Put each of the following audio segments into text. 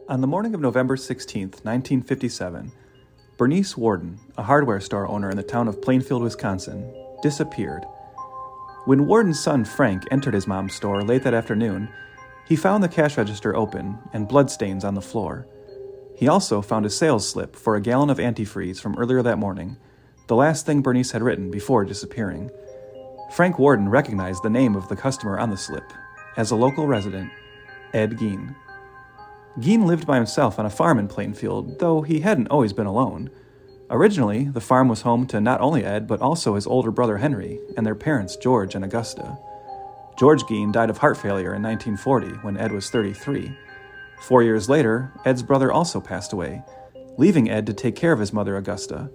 On the morning of November 16, 1957, Bernice Warden, a hardware store owner in the town of Plainfield, Wisconsin, disappeared. When Warden's son Frank entered his mom's store late that afternoon, he found the cash register open and bloodstains on the floor. He also found a sales slip for a gallon of antifreeze from earlier that morning, the last thing Bernice had written before disappearing. Frank Warden recognized the name of the customer on the slip as a local resident, Ed Gein. Gein lived by himself on a farm in Plainfield, though he hadn't always been alone. Originally, the farm was home to not only Ed, but also his older brother Henry and their parents George and Augusta. George Gein died of heart failure in 1940 when Ed was 33. 4 years later, Ed's brother also passed away, leaving Ed to take care of his mother Augusta,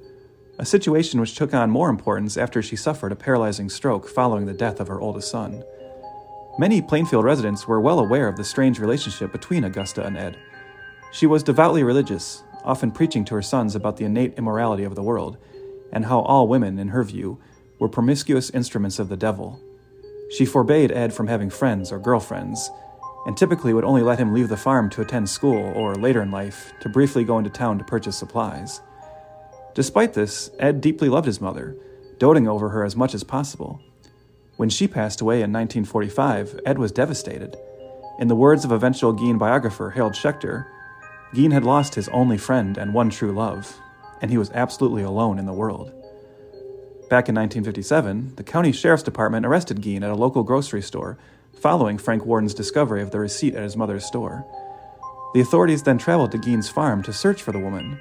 a situation which took on more importance after she suffered a paralyzing stroke following the death of her oldest son. Many Plainfield residents were well aware of the strange relationship between Augusta and Ed. She was devoutly religious, often preaching to her sons about the innate immorality of the world, and how all women, in her view, were promiscuous instruments of the devil. She forbade Ed from having friends or girlfriends, and typically would only let him leave the farm to attend school or, later in life, to briefly go into town to purchase supplies. Despite this, Ed deeply loved his mother, doting over her as much as possible. When she passed away in 1945, Ed was devastated. In the words of eventual Gein biographer Harold Schechter, Gein had lost his only friend and one true love, and he was absolutely alone in the world. Back in 1957, the county sheriff's department arrested Gein at a local grocery store following Frank Warden's discovery of the receipt at his mother's store. The authorities then traveled to Gein's farm to search for the woman.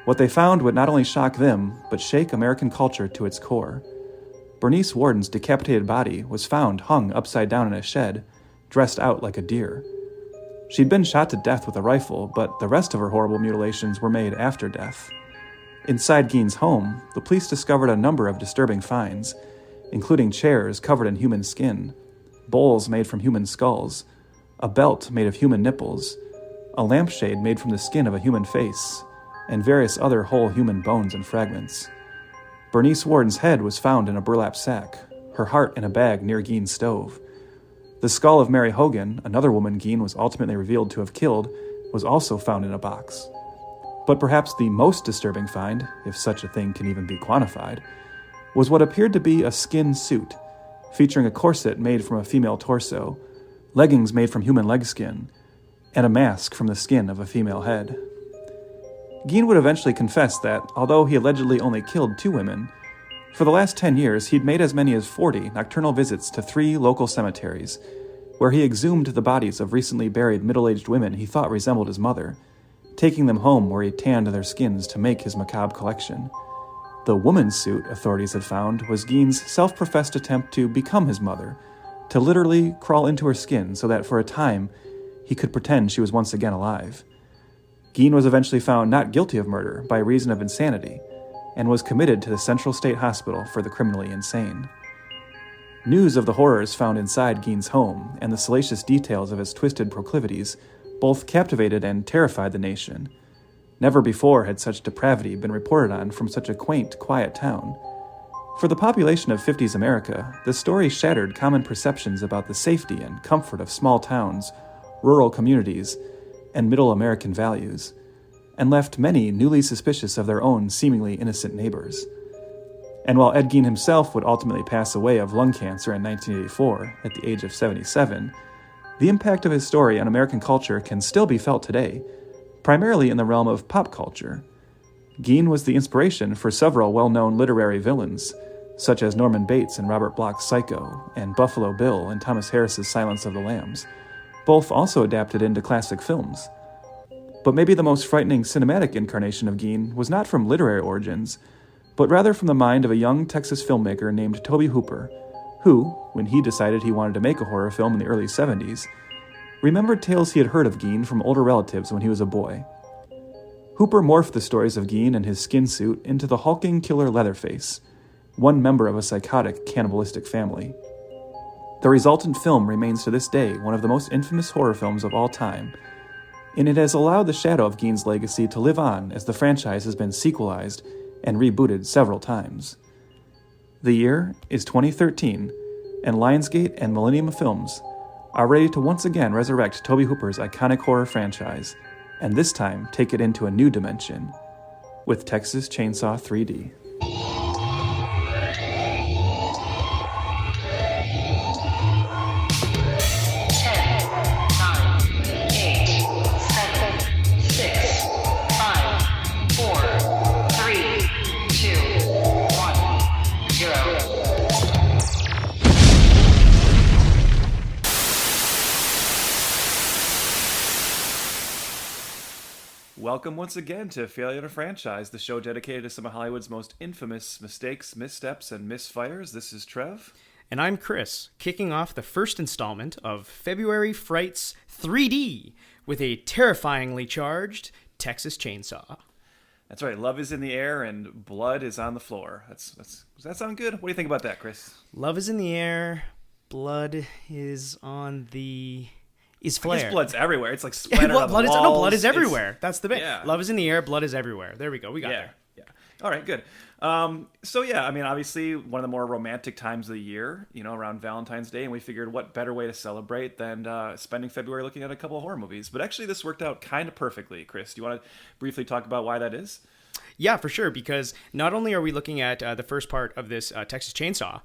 What they found would not only shock them, but shake American culture to its core. Bernice Warden's decapitated body was found hung upside down in a shed, dressed out like a deer. She'd been shot to death with a rifle, but the rest of her horrible mutilations were made after death. Inside Gein's home, the police discovered a number of disturbing finds, including chairs covered in human skin, bowls made from human skulls, a belt made of human nipples, a lampshade made from the skin of a human face, and various other whole human bones and fragments. Bernice Warden's head was found in a burlap sack, her heart in a bag near Gein's stove. The skull of Mary Hogan, another woman Gein was ultimately revealed to have killed, was also found in a box. But perhaps the most disturbing find, if such a thing can even be quantified, was what appeared to be a skin suit, featuring a corset made from a female torso, leggings made from human leg skin, and a mask from the skin of a female head. Gein would eventually confess that, although he allegedly only killed 2 women, for the last 10 years he'd made as many as 40 nocturnal visits to 3 local cemeteries, where he exhumed the bodies of recently buried middle-aged women he thought resembled his mother, taking them home where he tanned their skins to make his macabre collection. The woman's suit, authorities had found, was Gein's self-professed attempt to become his mother, to literally crawl into her skin so that for a time he could pretend she was once again alive. Gein was eventually found not guilty of murder by reason of insanity, and was committed to the Central State Hospital for the criminally insane. News of the horrors found inside Gein's home and the salacious details of his twisted proclivities both captivated and terrified the nation. Never before had such depravity been reported on from such a quaint, quiet town. For the population of 50s America, the story shattered common perceptions about the safety and comfort of small towns, rural communities, and middle American values, and left many newly suspicious of their own seemingly innocent neighbors. And while Ed Gein himself would ultimately pass away of lung cancer in 1984 at the age of 77, the impact of his story on American culture can still be felt today, primarily in the realm of pop culture. Gein was the inspiration for several well-known literary villains, such as Norman Bates in Robert Bloch's Psycho and Buffalo Bill in Thomas Harris's Silence of the Lambs, both also adapted into classic films. But maybe the most frightening cinematic incarnation of Gein was not from literary origins, but rather from the mind of a young Texas filmmaker named Tobe Hooper, who, when he decided he wanted to make a horror film in the early 70s, remembered tales he had heard of Gein from older relatives when he was a boy. Hooper morphed the stories of Gein and his skin suit into the hulking killer Leatherface, one member of a psychotic, cannibalistic family. The resultant film remains to this day one of the most infamous horror films of all time, and it has allowed the shadow of Gein's legacy to live on as the franchise has been sequelized and rebooted several times. The year is 2013, and Lionsgate and Millennium Films are ready to once again resurrect Tobe Hooper's iconic horror franchise and this time take it into a new dimension with Texas Chainsaw 3D. 10, 9, 8, 7, 6, 5, 4, 3, 2, 1, 0. Welcome once again to Failure to Franchise, the show dedicated to some of Hollywood's most infamous mistakes, missteps, and misfires. This is Trev. And I'm Chris, kicking off the first installment of February Frights 3D with a terrifyingly charged Texas Chainsaw. That's right, love is in the air and blood is on the floor. Does that sound good? What do you think about that, Chris? Love is in the air, blood is on the... is flare. I guess blood's everywhere. It's like splattered on the walls. Blood is everywhere. That's the bit. Yeah. Love is in the air, blood is everywhere. There we go. We got there. Yeah. All right, good. So yeah, I mean, obviously one of the more romantic times of the year, around Valentine's Day, and we figured what better way to celebrate than spending February looking at a couple of horror movies. But actually this worked out kind of perfectly. Chris, do you want to briefly talk about why that is? Yeah, for sure, because not only are we looking at the first part of this Texas Chainsaw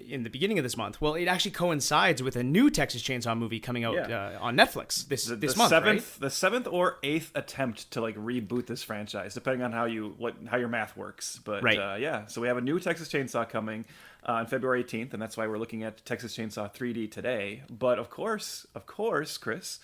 in the beginning of this month, well, it actually coincides with a new Texas Chainsaw movie coming out on Netflix this month, right? The seventh or eighth attempt to reboot this franchise, depending on how your math works. But right. So we have a new Texas Chainsaw coming on February 18th, and that's why we're looking at Texas Chainsaw 3D today. But of course, Chris,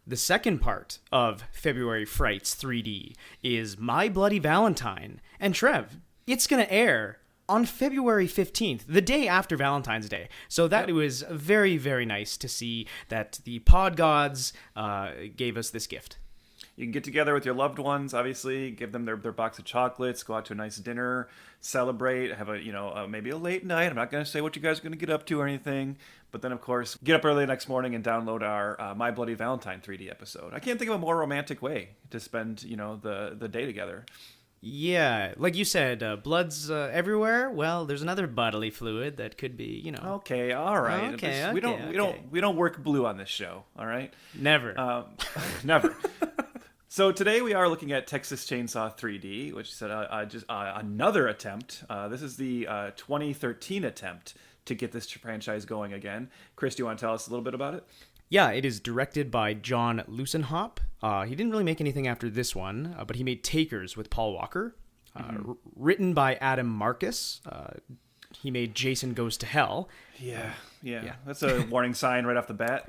the second part of February Frights 3D is My Bloody Valentine. And Trev, it's going to air on February 15th, the day after Valentine's Day. So that was very, very nice to see that the pod gods gave us this gift. You can get together with your loved ones, obviously, give them their box of chocolates, go out to a nice dinner, celebrate, have maybe a late night. I'm not going to say what you guys are going to get up to or anything, but then, of course, get up early the next morning and download our My Bloody Valentine 3D episode. I can't think of a more romantic way to spend, the day together. Yeah, like you said, blood's everywhere. Well, there's another bodily fluid that could be, Okay, all right. Okay, we don't work blue on this show, all right? Never. Never. So today we are looking at Texas Chainsaw 3D, which is just another attempt. This is the 2013 attempt to get this franchise going again. Chris, do you want to tell us a little bit about it? Yeah, it is directed by John Lusenhop. He didn't really make anything after this one, but he made Takers with Paul Walker. Written by Adam Marcus. He made Jason Goes to Hell. Yeah. That's a warning sign right off the bat,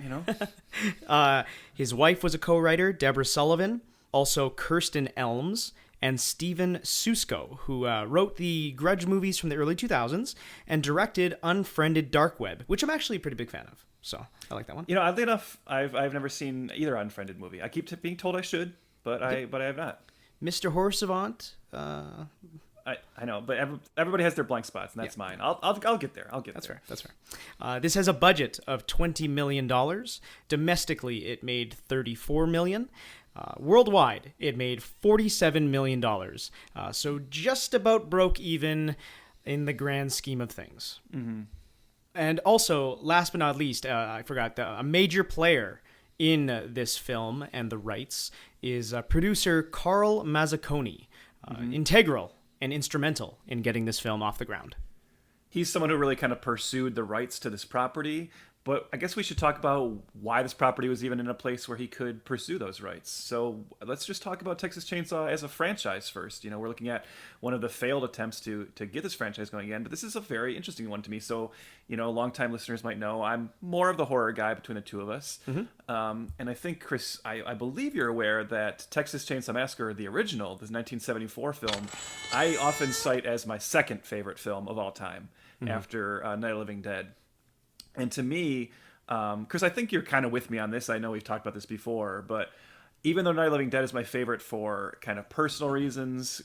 His wife was a co-writer, Deborah Sullivan. Also Kirsten Elms and Steven Susko, who wrote the Grudge movies from the early 2000s and directed Unfriended Dark Web, which I'm actually a pretty big fan of. So I like that one. Oddly enough, I've never seen either Unfriended movie. I keep being told I should, but I have not. Mr. Horror Savant. I know, but everybody has their blank spots, and that's mine. I'll get there. That's fair. This has a budget of $20 million. Domestically, it made $34 million. Worldwide, it made $47 million. So just about broke even in the grand scheme of things. Mm-hmm. And also, last but not least, I forgot, a major player in this film and the rights is producer Carl Mazzaconi, integral and instrumental in getting this film off the ground. He's someone who really kind of pursued the rights to this property, but I guess we should talk about why this property was even in a place where he could pursue those rights. So let's just talk about Texas Chainsaw as a franchise first. We're looking at one of the failed attempts to get this franchise going again, but this is a very interesting one to me. So, longtime listeners might know I'm more of the horror guy between the two of us. Mm-hmm. And I think, Chris, I believe you're aware that Texas Chainsaw Massacre, the original, this 1974 film, I often cite as my second favorite film of all time after Night of the Living Dead. And to me, Chris, I think you're kind of with me on this. I know we've talked about this before, but even though Night of the Living Dead is my favorite for kind of personal reasons,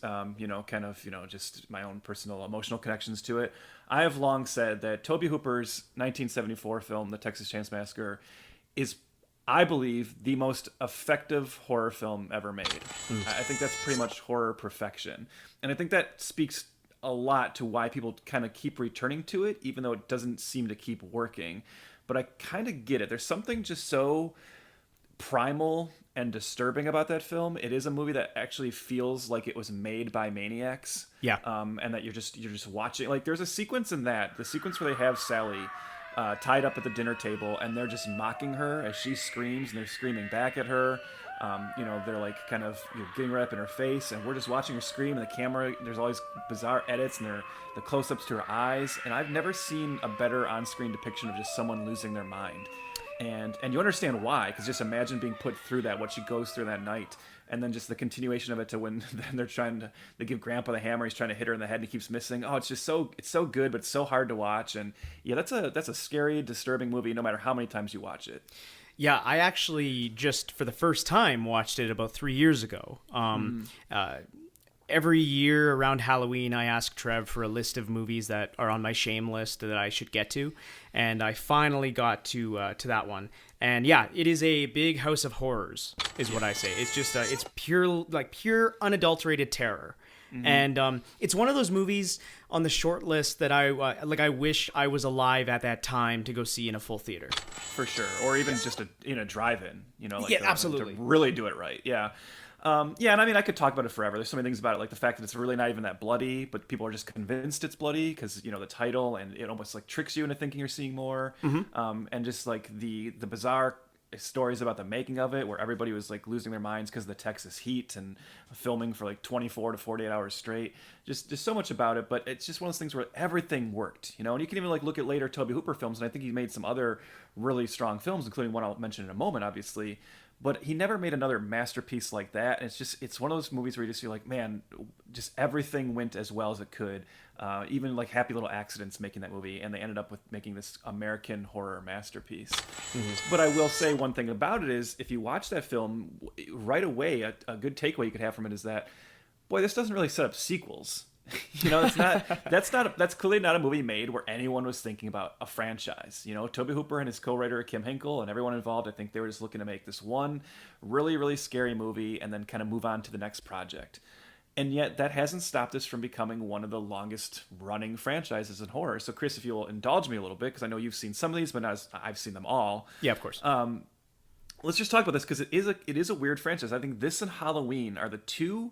just my own personal emotional connections to it, I have long said that Tobe Hooper's 1974 film, The Texas Chainsaw Massacre, is, I believe, the most effective horror film ever made. I think that's pretty much horror perfection. And I think that speaks a lot to why people kind of keep returning to it, even though it doesn't seem to keep working. But I kind of get it. There's something just so primal and disturbing about that film, it is a movie that actually feels like it was made by maniacs. Yeah. And that you're just watching. Like, there's a sequence in that, the sequence where they have Sally tied up at the dinner table, and they're just mocking her as she screams, and they're screaming back at her. They're like kind of getting right up in her face, and we're just watching her scream. And the camera, there's all these bizarre edits, and the close-ups to her eyes. And I've never seen a better on-screen depiction of just someone losing their mind. And you understand why, because just imagine being put through that, what she goes through that night, and then just the continuation of it to when then they give Grandpa the hammer, he's trying to hit her in the head, and he keeps missing. Oh, it's so good, but it's so hard to watch. And yeah, that's a scary, disturbing movie, no matter how many times you watch it. Yeah, I actually just for the first time watched it about 3 years ago. Every year around Halloween, I ask Trev for a list of movies that are on my shame list that I should get to, and I finally got to that one. And yeah, it is a big house of horrors, is what I say. It's just it's pure unadulterated terror. Mm-hmm. And it's one of those movies on the short list that I wish I was alive at that time to go see in a full theater. For sure, or even just in a drive-in. Absolutely, to really do it right. Yeah. And I mean, I could talk about it forever. There's so many things about it, like the fact that it's really not even that bloody, but people are just convinced it's bloody because the title, and it almost like tricks you into thinking you're seeing more. Mm-hmm. And just like the bizarre stories about the making of it, where everybody was like losing their minds because of the Texas heat and filming for like 24 to 48 hours straight. Just so much about it, but it's just one of those things where everything worked, And you can even like look at later Tobe Hooper films, and I think he made some other really strong films, including one I'll mention in a moment, obviously. But he never made another masterpiece like that. And it's one of those movies where you just feel like, man, just everything went as well as it could. Even like happy little accidents making that movie, and they ended up with making this American horror masterpiece. Mm-hmm. But I will say one thing about it is, if you watch that film right away, a good takeaway you could have from it is that, boy, this doesn't really set up sequels. That's clearly not a movie made where anyone was thinking about a franchise. Tobe Hooper and his co-writer Kim Hinkle and everyone involved, I think they were just looking to make this one really, really scary movie and then kind of move on to the next project. And yet that hasn't stopped us from becoming one of the longest running franchises in horror. So Chris, if you'll indulge me a little bit, because I know you've seen some of these, but not as I've seen them all. Yeah, of course. Let's just talk about this, because it is a weird franchise. I think this and Halloween are the two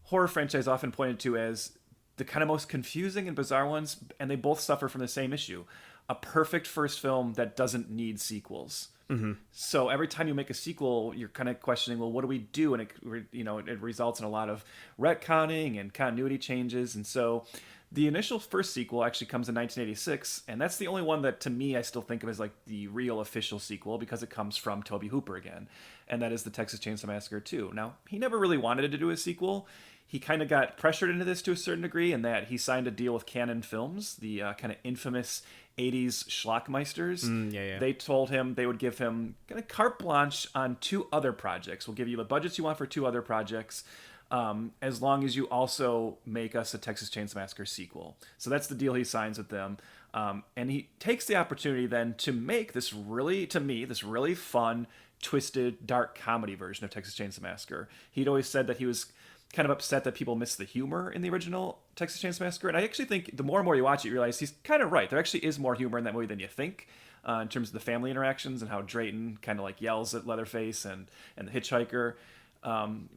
horror franchises often pointed to as the kind of most confusing and bizarre ones, and they both suffer from the same issue: a perfect first film that doesn't need sequels. Mm-hmm. So every time you make a sequel, you're kind of questioning, well, what do we do? And it results in a lot of retconning and continuity changes. And so the initial first sequel actually comes in 1986, and that's the only one that, to me, I still think of as like the real official sequel, because it comes from Tobe Hooper again, and that is the Texas Chainsaw Massacre 2. Now, he never really wanted to do a sequel. He kind of got pressured into this to a certain degree, in that he signed a deal with Cannon Films, the kind of infamous 80s schlockmeisters. Yeah. They told him they would give him kind of carte blanche on 2 other projects. We'll give you the budgets you want for 2 other projects, as long as you also make us a Texas Chainsaw Massacre sequel. So that's the deal he signs with them. And he takes the opportunity then to make this really fun, twisted, dark comedy version of Texas Chainsaw Massacre. He'd always said that he was kind of upset that people missed the humor in the original Texas Chainsaw Massacre. And I actually think the more and more you watch it, you realize he's kind of right. There actually is more humor in that movie than you think, in terms of the family interactions and how Drayton kind of like yells at Leatherface and the hitchhiker.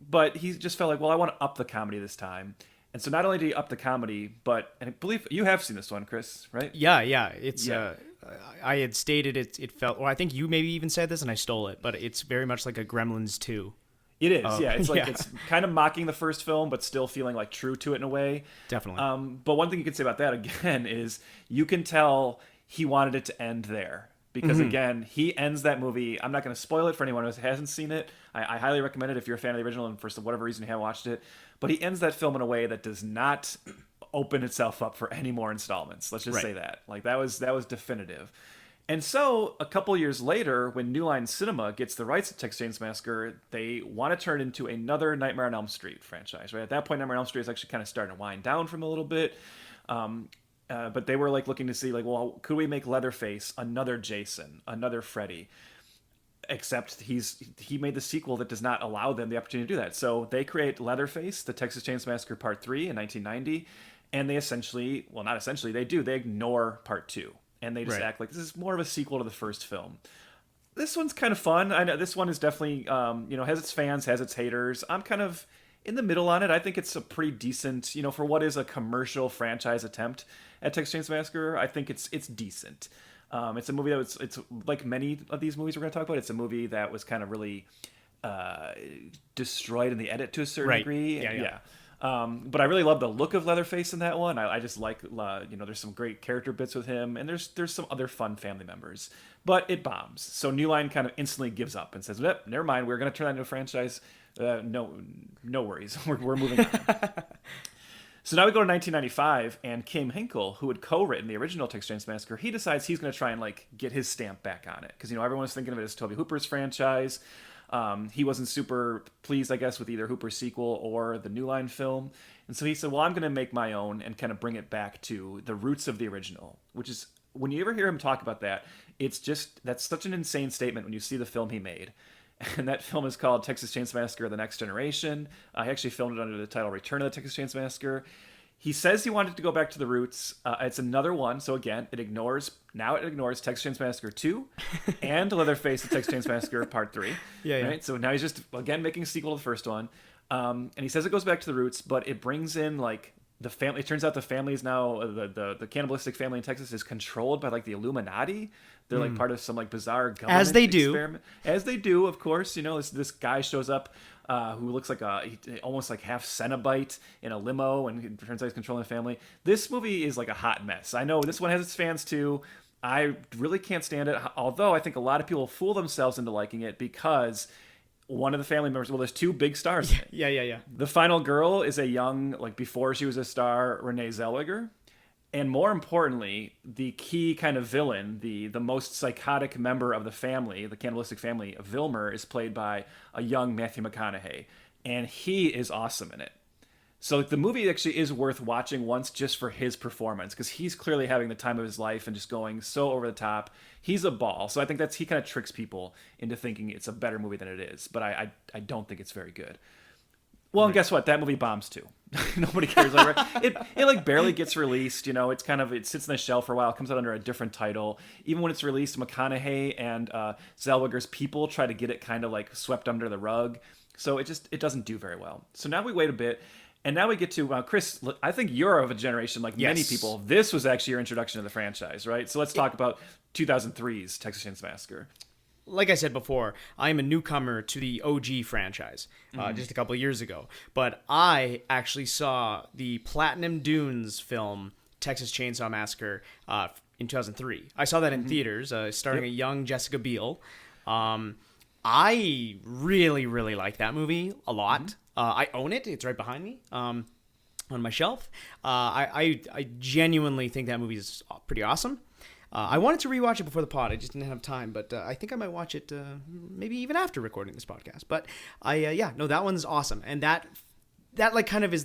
But he just felt like, well, I want to up the comedy this time. And so not only did he up the comedy, but, and I believe you have seen this one, Chris, right? Yeah. It's I had stated it felt, or I think you maybe even said this and I stole it, but it's very much like a Gremlins 2. It is, yeah. It's like it's kind of mocking the first film, but still feeling like true to it in a way. Definitely. But one thing you can say about that, again, is you can tell he wanted it to end there. Because, again, he ends that movie. I'm not going to spoil it for anyone who hasn't seen it. I highly recommend it if you're a fan of the original and for whatever reason you haven't watched it. But he ends that film in a way that does not open itself up for any more installments. Let's just say that. Like, that was definitive. And so, a couple years later, when New Line Cinema gets the rights to Texas Chainsaw Massacre, they want to turn it into another Nightmare on Elm Street franchise. Right at that point, Nightmare on Elm Street is actually kind of starting to wind down from a little bit. But they were like looking to see, like, well, could we make Leatherface another Jason, another Freddy? Except he made the sequel that does not allow them the opportunity to do that. So they create Leatherface, the Texas Chainsaw Massacre Part 3 in 1990, and they ignore Part 2. And they just act like this is more of a sequel to the first film. This one's kind of fun. I know this one is definitely, has its fans, has its haters. I'm kind of in the middle on it. I think it's a pretty decent, for what is a commercial franchise attempt at Texas Chainsaw Massacre. I think it's decent. It's a movie it's like many of these movies we're going to talk about. It's a movie that was kind of really destroyed in the edit to a certain degree. Yeah. But I really love the look of Leatherface in that one. I just like, there's some great character bits with him, and there's some other fun family members. But it bombs. So New Line kind of instantly gives up and says, never mind, we're going to turn that into a franchise. No worries. We're moving on. So now we go to 1995, and Kim Hinkle, who had co-written the original Texas Chainsaw Massacre, he decides he's going to try and get his stamp back on it. Because, everyone was thinking of it as Tobe Hooper's franchise. He wasn't super pleased, I guess, with either Hooper's sequel or the New Line film. And so he said, well, I'm going to make my own and kind of bring it back to the roots of the original, which is, when you ever hear him talk about that, that's such an insane statement when you see the film he made. And that film is called Texas Chainsaw Massacre: The Next Generation. He actually filmed it under the title Return of the Texas Chainsaw Massacre. He says he wanted to go back to the roots. It's another one. So again, it ignores Texas Chainsaw Massacre 2 and Leatherface: The Texas Chainsaw Massacre Part 3. Yeah. Right? So now he's just, again, making a sequel to the first one. And he says it goes back to the roots, but it brings in, the family. It turns out the family is now, the cannibalistic family in Texas is controlled by, the Illuminati. They're, part of some, bizarre government As they do. experiment. As they do, of course. This guy shows up who looks like almost like half Cenobite in a limo, and it turns out he's controlling the family. This movie is a hot mess. I know this one has its fans too. I really can't stand it, although I think a lot of people fool themselves into liking it because one of the family members, there's two big stars in it. Yeah. The final girl is a young, before she was a star, Renee Zellweger. And more importantly, the key kind of villain, the most psychotic member of the family, the cannibalistic family of Vilmer, is played by a young Matthew McConaughey. And he is awesome in it. So the movie actually is worth watching once just for his performance, because he's clearly having the time of his life and just going so over the top. He's a ball. So I think he kind of tricks people into thinking it's a better movie than it is. But I don't think it's very good. Well, and guess what? That movie bombs too. Nobody cares. It barely gets released. It sits in the shelf for a while. It comes out under a different title. Even when it's released, McConaughey and Zellweger's people try to get it kind of swept under the rug. So it doesn't do very well. So now we wait a bit, and now we get to Chris. I think you're of a generation like many people. This was actually your introduction to the franchise, right? So let's talk about 2003's Texas Chainsaw Massacre. Like I said before, I am a newcomer to the OG franchise just a couple of years ago. But I actually saw the Platinum Dunes film, Texas Chainsaw Massacre, in 2003. I saw that in theaters, starring a young Jessica Biel. I really, really like that movie a lot. I own it. It's right behind me on my shelf. I genuinely think that movie is pretty awesome. I wanted to rewatch it before the pod. I just didn't have time, but I think I might watch it maybe even after recording this podcast. But that one's awesome, and that kind of is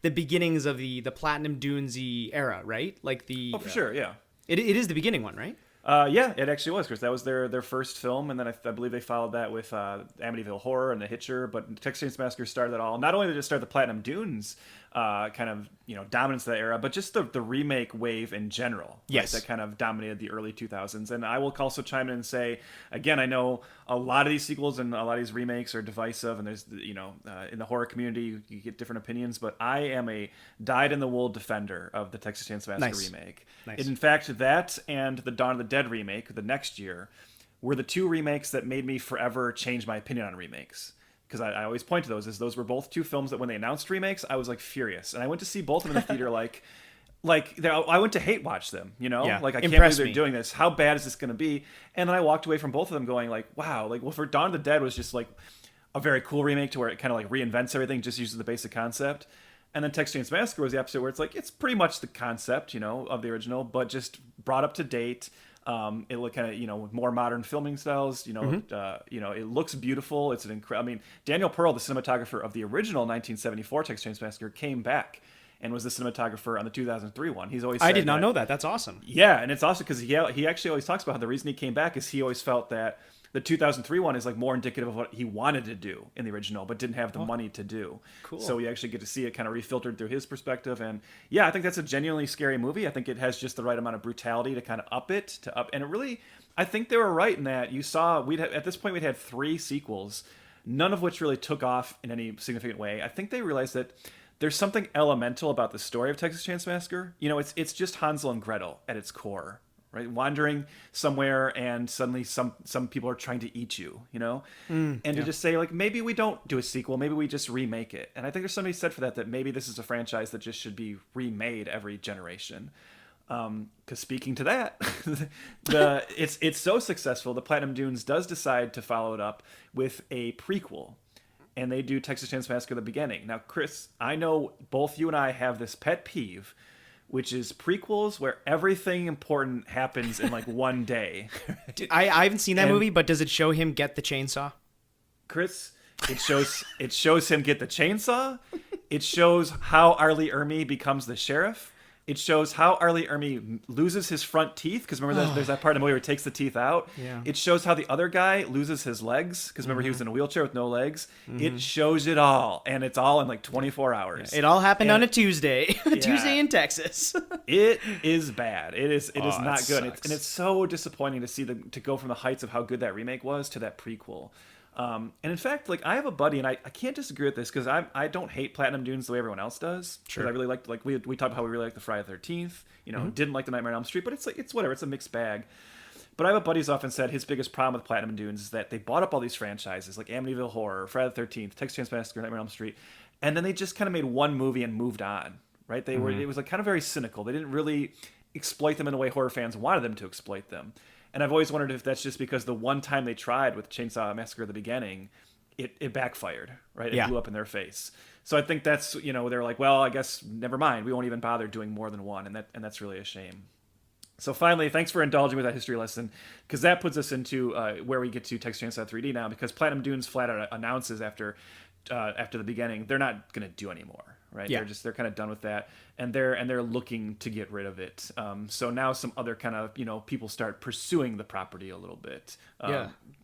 the beginnings of the Platinum Dunesy era, right? For sure, yeah. It is the beginning one, right? Yeah, it actually was, Chris. That was their first film, and then I believe they followed that with Amityville Horror and The Hitcher. But Texas Chainsaw Massacre started it all. Not only did it start the Platinum Dunes kind of dominance of that era, but just the remake wave in general. Right? Yes, that kind of dominated the early 2000s. And I will also chime in and say, again, I know a lot of these sequels and a lot of these remakes are divisive, and there's in the horror community you get different opinions. But I am a dyed-in-the-wool defender of the Texas Chainsaw Massacre remake. Nice. And in fact, that and the Dawn of the Dead remake the next year were the two remakes that made me forever change my opinion on remakes. Because I always point to those as those were both two films that when they announced remakes, I was furious. And I went to see both of them in the theater I went to hate watch them, Yeah. I can't believe they're doing this. How bad is this going to be? And then I walked away from both of them going wow, for Dawn of the Dead was just a very cool remake to where it kind of reinvents everything, just uses the basic concept. And then Texas Chainsaw Massacre was the opposite, where it's it's pretty much the concept, of the original, but just brought up to date. It looked kind of, with more modern filming styles, it looks beautiful. It's an incredible, Daniel Pearl, the cinematographer of the original 1974 Texas Chainsaw Massacre, came back and was the cinematographer on the 2003 one. He's always said I did not know that. That's awesome. Yeah, and it's awesome because he actually always talks about how the reason he came back is he always felt that the 2003 one is more indicative of what he wanted to do in the original, but didn't have the money to do. Cool. So we actually get to see it kind of refiltered through his perspective. And yeah, I think that's a genuinely scary movie. I think it has just the right amount of brutality to kind of up it, and it really, I think they were right in that you saw at this point we'd had 3 sequels, none of which really took off in any significant way. I think they realized that there's something elemental about the story of Texas Chainsaw Massacre. You know, it's just Hansel and Gretel at its core, right? Wandering somewhere and suddenly some people are trying to eat you, you know? To just say, like, maybe we don't do a sequel, maybe we just remake it. And I think there's somebody said for that maybe this is a franchise that just should be remade every generation. Because speaking to that, it's so successful, the Platinum Dunes does decide to follow it up with a prequel. And they do Texas Chainsaw Massacre: The Beginning. Now, Chris, I know both you and I have this pet peeve, which is prequels where everything important happens in like one day. I haven't seen that movie, but does it show him get the chainsaw? Chris, it shows him get the chainsaw. It shows how Arlie Ermy becomes the sheriff. It shows how Arlie Ermy loses his front teeth, because remember there's that part of the movie where he takes the teeth out. Yeah. It shows how the other guy loses his legs, because remember he was in a wheelchair with no legs. It shows it all, and it's all in like 24 hours. It all happened on a Tuesday. Tuesday in Texas. It is bad. It is not good. Sucks. It's so disappointing to see to go from the heights of how good that remake was to that prequel. And in fact, like, I have a buddy, and I can't disagree with this, because I don't hate Platinum Dunes the way everyone else does. Sure. I really liked, like, we talked about how we really like the Friday the 13th. You know, didn't like the Nightmare on Elm Street, but it's whatever. It's a mixed bag. But I have a buddy who's often said his biggest problem with Platinum Dunes is that they bought up all these franchises, like Amityville Horror, Friday the 13th, Texas Chainsaw Massacre, Nightmare on Elm Street, and then they just kind of made one movie and moved on, right? It was like kind of very cynical. They didn't really exploit them in the way horror fans wanted them to exploit them. And I've always wondered if that's just because the one time they tried with Chainsaw Massacre at the beginning, it backfired, right? It blew up in their face. So I think that's, you know, they're like, well, I guess never mind. We won't even bother doing more than one, and that's really a shame. So finally, thanks for indulging with that history lesson, because that puts us into where we get to Texas Chainsaw 3D now, because Platinum Dunes flat out announces after the beginning they're not going to do anymore, right? Yeah. They're kind of done with that, and they're looking to get rid of it. So now some other kind of, you know, people start pursuing the property a little bit.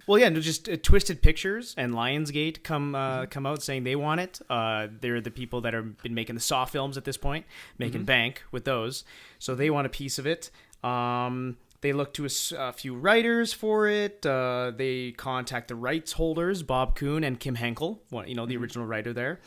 Well, yeah, just Twisted Pictures and Lionsgate come out saying they want it. They're the people that have been making the Saw films at this point, making bank with those. So they want a piece of it. They look to a few writers for it. They contact the rights holders, Bob Kuhn and Kim Henkel, the original writer there,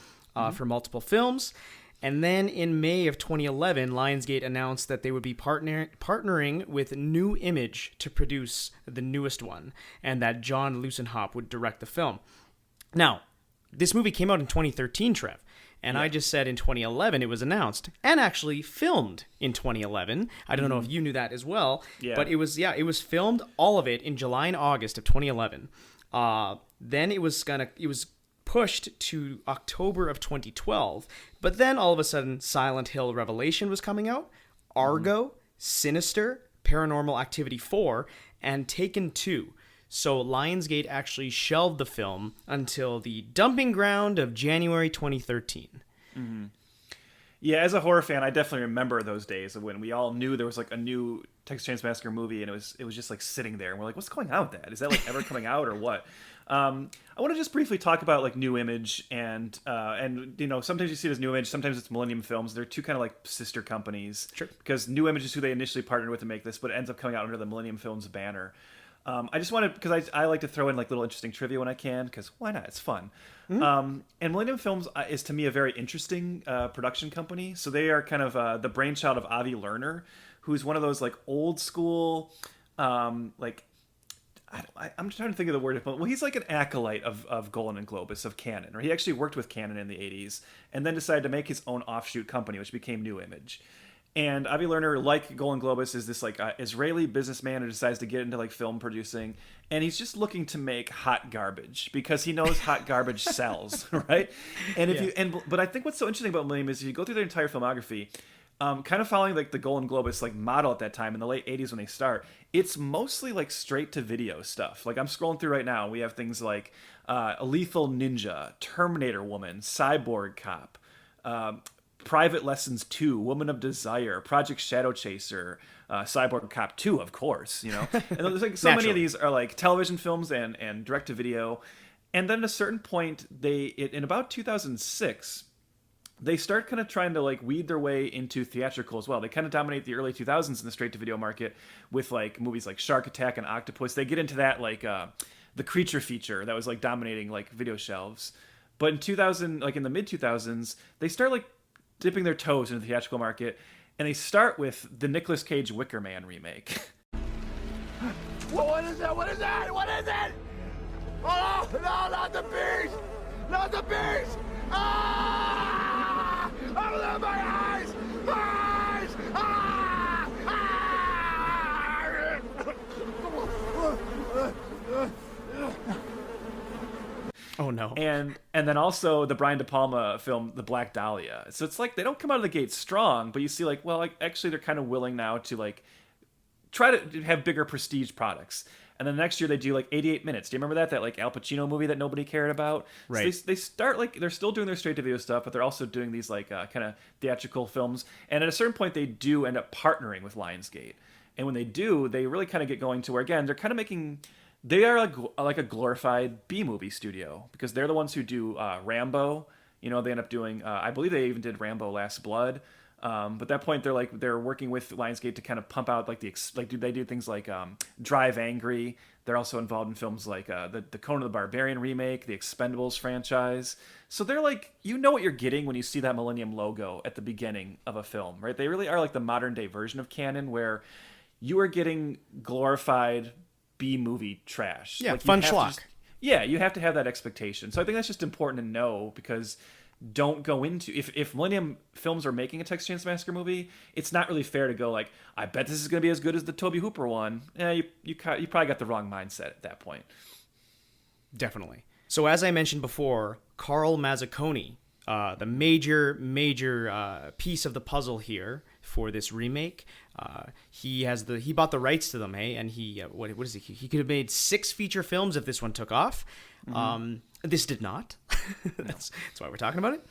for multiple films. And then in May of 2011, Lionsgate announced that they would be partnering with New Image to produce the newest one, and that John Lusenhop would direct the film. Now, this movie came out in 2013, Trev, and I just said in 2011 it was announced, and actually filmed in 2011. I don't know if you knew that as well, but it was filmed, all of it, in July and August of 2011. Then it was pushed to October of 2012, but then all of a sudden Silent Hill Revelation was coming out, Argo, Sinister, Paranormal Activity 4, and Taken 2. So Lionsgate actually shelved the film until the dumping ground of January 2013. Yeah, as a horror fan, I definitely remember those days of when we all knew there was like a new Texas Chainsaw Massacre movie, and it was just like sitting there, and we're like, what's going on with that? Is that like ever coming out or what? I want to just briefly talk about like New Image and you know, sometimes you see it as New Image, sometimes it's Millennium Films. They're two kind of like sister companies. Sure. Because New Image is who they initially partnered with to make this, but it ends up coming out under the Millennium Films banner. I just wanted, because I like to throw in like little interesting trivia when I can, because why not? It's fun. And Millennium Films is to me a very interesting production company. So they are kind of the brainchild of Avi Lerner, who's one of those like old school, like, I'm trying to think of the word. Well, he's like an acolyte of Golan and Globus, of Canon, or he actually worked with Canon in the 80s, and then decided to make his own offshoot company, which became New Image. And Avi Lerner, like Golan Globus, is this like Israeli businessman who decides to get into like film producing, and he's just looking to make hot garbage because he knows hot garbage sells, right? And but I think what's so interesting about Millennium is if you go through their entire filmography, kind of following like the Golan Globus like model at that time in the late 80s when they start, it's mostly like straight to video stuff. Like I'm scrolling through right now, we have things like A Lethal Ninja, Terminator Woman, Cyborg Cop, Private Lessons 2, Woman of Desire, Project Shadow Chaser, Cyborg Cop 2, of course, you know. And there's like so many of these are like television films and direct to video. And then at a certain point, in about 2006, they start kind of trying to like weed their way into theatrical as well. They kind of dominate the early 2000s in the straight-to-video market with like movies like Shark Attack and Octopus. They get into that like the creature feature that was like dominating like video shelves. But in 2000, like in the mid 2000s, they start like dipping their toes into the theatrical market, and they start with the Nicolas Cage Wicker Man remake. What is that? What is that? What is it? Oh, no, not the beast! Not the beast! Ah! Open my eyes! My eyes! Ah! Ah! Oh no. And then also the Brian De Palma film, The Black Dahlia. So it's like they don't come out of the gate strong, but you see like, well, like actually they're kind of willing now to like try to have bigger prestige products. And then next year they do like 88 Minutes. Do you remember that like Al Pacino movie that nobody cared about? Right. So they start like they're still doing their straight to video stuff, but they're also doing these like kind of theatrical films. And at a certain point they do end up partnering with Lionsgate. And when they do, they really kind of get going to where again they're kind of making. They are like a glorified B-movie studio because they're the ones who do Rambo. You know, they end up doing. I believe they even did Rambo: Last Blood. But at that point, they're working with Lionsgate to kind of pump out like they do things like Drive Angry. They're also involved in films like the Conan the Barbarian remake, the Expendables franchise. So they're like, you know what you're getting when you see that Millennium logo at the beginning of a film, right? They really are like the modern day version of canon, where you are getting glorified B-movie trash. Yeah, like, fun schlock. You have to have that expectation. So I think that's just important to know because don't go into if Millennium Films are making a Texas Chainsaw Massacre movie, it's not really fair to go like, I bet this is going to be as good as the Tobe Hooper one. You probably got the wrong mindset at that point. Definitely. So as I mentioned before, Carl Mazzaconi, the major piece of the puzzle here for this remake. He bought the rights to them, hey, and he what is it? He could have made 6 feature films if this one took off. Mm-hmm. This did not. That's why we're talking about it.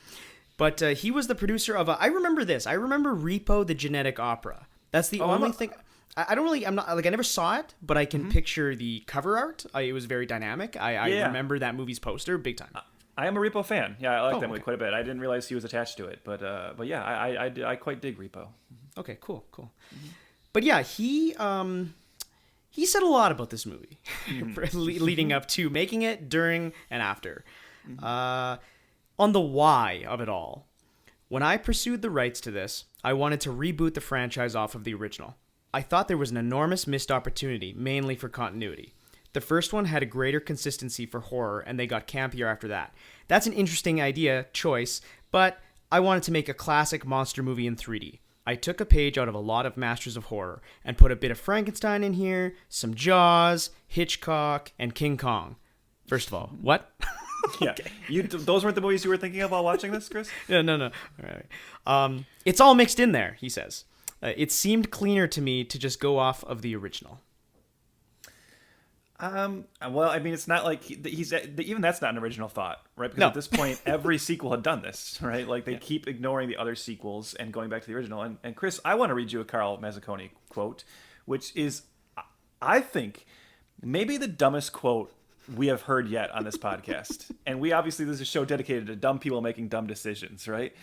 But he was the producer of I remember this. I remember Repo the Genetic Opera. That's the only thing. I don't really. I'm not like I never saw it, but I can picture the cover art. It was very dynamic. I remember that movie's poster big time. I am a Repo fan. Yeah, I like that movie quite a bit. I didn't realize he was attached to it, but yeah, I quite dig Repo. Okay, cool. Mm-hmm. But yeah, he said a lot about this movie leading up to making it, during, and after. On the why of it all. When I pursued the rights to this, I wanted to reboot the franchise off of the original. I thought there was an enormous missed opportunity, mainly for continuity. The first one had a greater consistency for horror, and they got campier after that. That's an interesting choice, but I wanted to make a classic monster movie in 3D. I took a page out of a lot of masters of horror and put a bit of Frankenstein in here, some Jaws, Hitchcock, and King Kong. First of all, what? Yeah, those weren't the movies you were thinking of while watching this, Chris? No. All right. It's all mixed in there, he says. It seemed cleaner to me to just go off of the original. Well, I mean, it's not like even that's not an original thought, right? Because at this point, every sequel had done this, right? Like they keep ignoring the other sequels and going back to the original. And Chris, I want to read you a Carl Mazzaconi quote, which is, I think, maybe the dumbest quote we have heard yet on this podcast. And this is a show dedicated to dumb people making dumb decisions, right?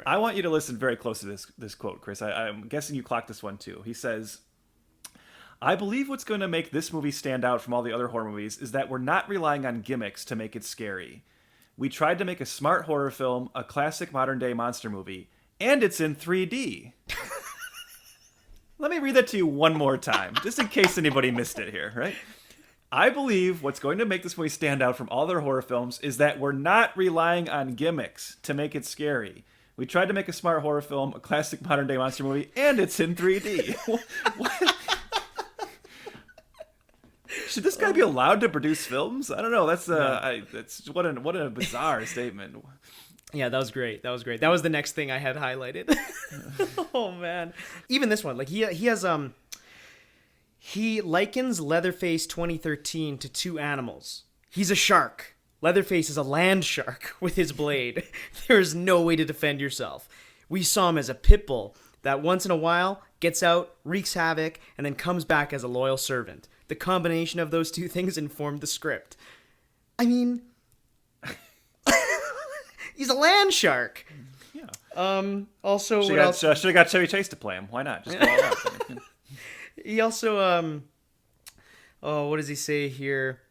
I want you to listen very close to this quote, Chris. I'm guessing you clocked this one too. He says, I believe what's going to make this movie stand out from all the other horror movies is that we're not relying on gimmicks to make it scary. We tried to make a smart horror film, a classic modern-day monster movie, and it's in 3D. Let me read that to you one more time, just in case anybody missed it here, right? I believe what's going to make this movie stand out from all other horror films is that we're not relying on gimmicks to make it scary. We tried to make a smart horror film, a classic modern-day monster movie, and it's in 3D. What? Should this guy be allowed to produce films? I don't know. That's what a bizarre statement. Yeah, that was great. That was the next thing I had highlighted. Oh man, even this one, like he has he likens Leatherface 2013 to 2 animals. He's a shark. Leatherface is a land shark with his blade. There is no way to defend yourself. We saw him as a pit bull that once in a while gets out, wreaks havoc, and then comes back as a loyal servant. The combination of those 2 things informed the script. I mean, he's a land shark. Also, Should what else? have got Chevy Chase to play him. Why not? Just go all out. He also, what does he say here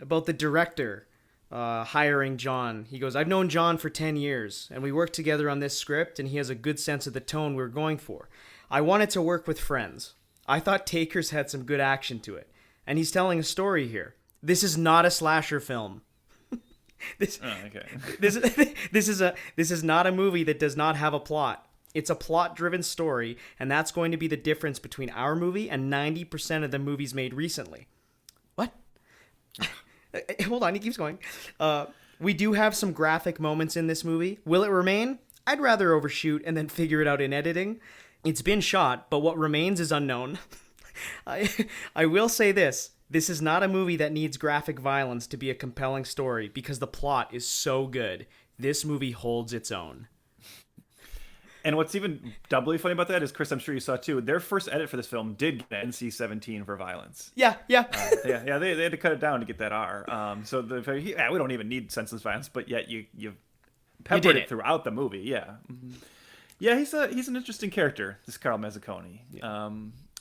about the director hiring John? He goes, I've known John for 10 years, and we worked together on this script, and he has a good sense of the tone we're going for. I wanted to work with friends. I thought Takers had some good action to it, and he's telling a story here. This is not a slasher film. This is not a movie that does not have a plot. It's a plot-driven story, and that's going to be the difference between our movie and 90% of the movies made recently. What? Hold on, he keeps going. We do have some graphic moments in this movie. Will it remain? I'd rather overshoot and then figure it out in editing. It's been shot, but what remains is unknown. I will say this. This is not a movie that needs graphic violence to be a compelling story because the plot is so good. This movie holds its own. And what's even doubly funny about that is, Chris, I'm sure you saw too, their first edit for this film did get NC-17 for violence. Yeah. They had to cut it down to get that R. So we don't even need senseless violence, but yet you peppered it throughout the movie. Yeah. Mm-hmm. Yeah, he's an interesting character, this Carl Mazzaconi. Yeah.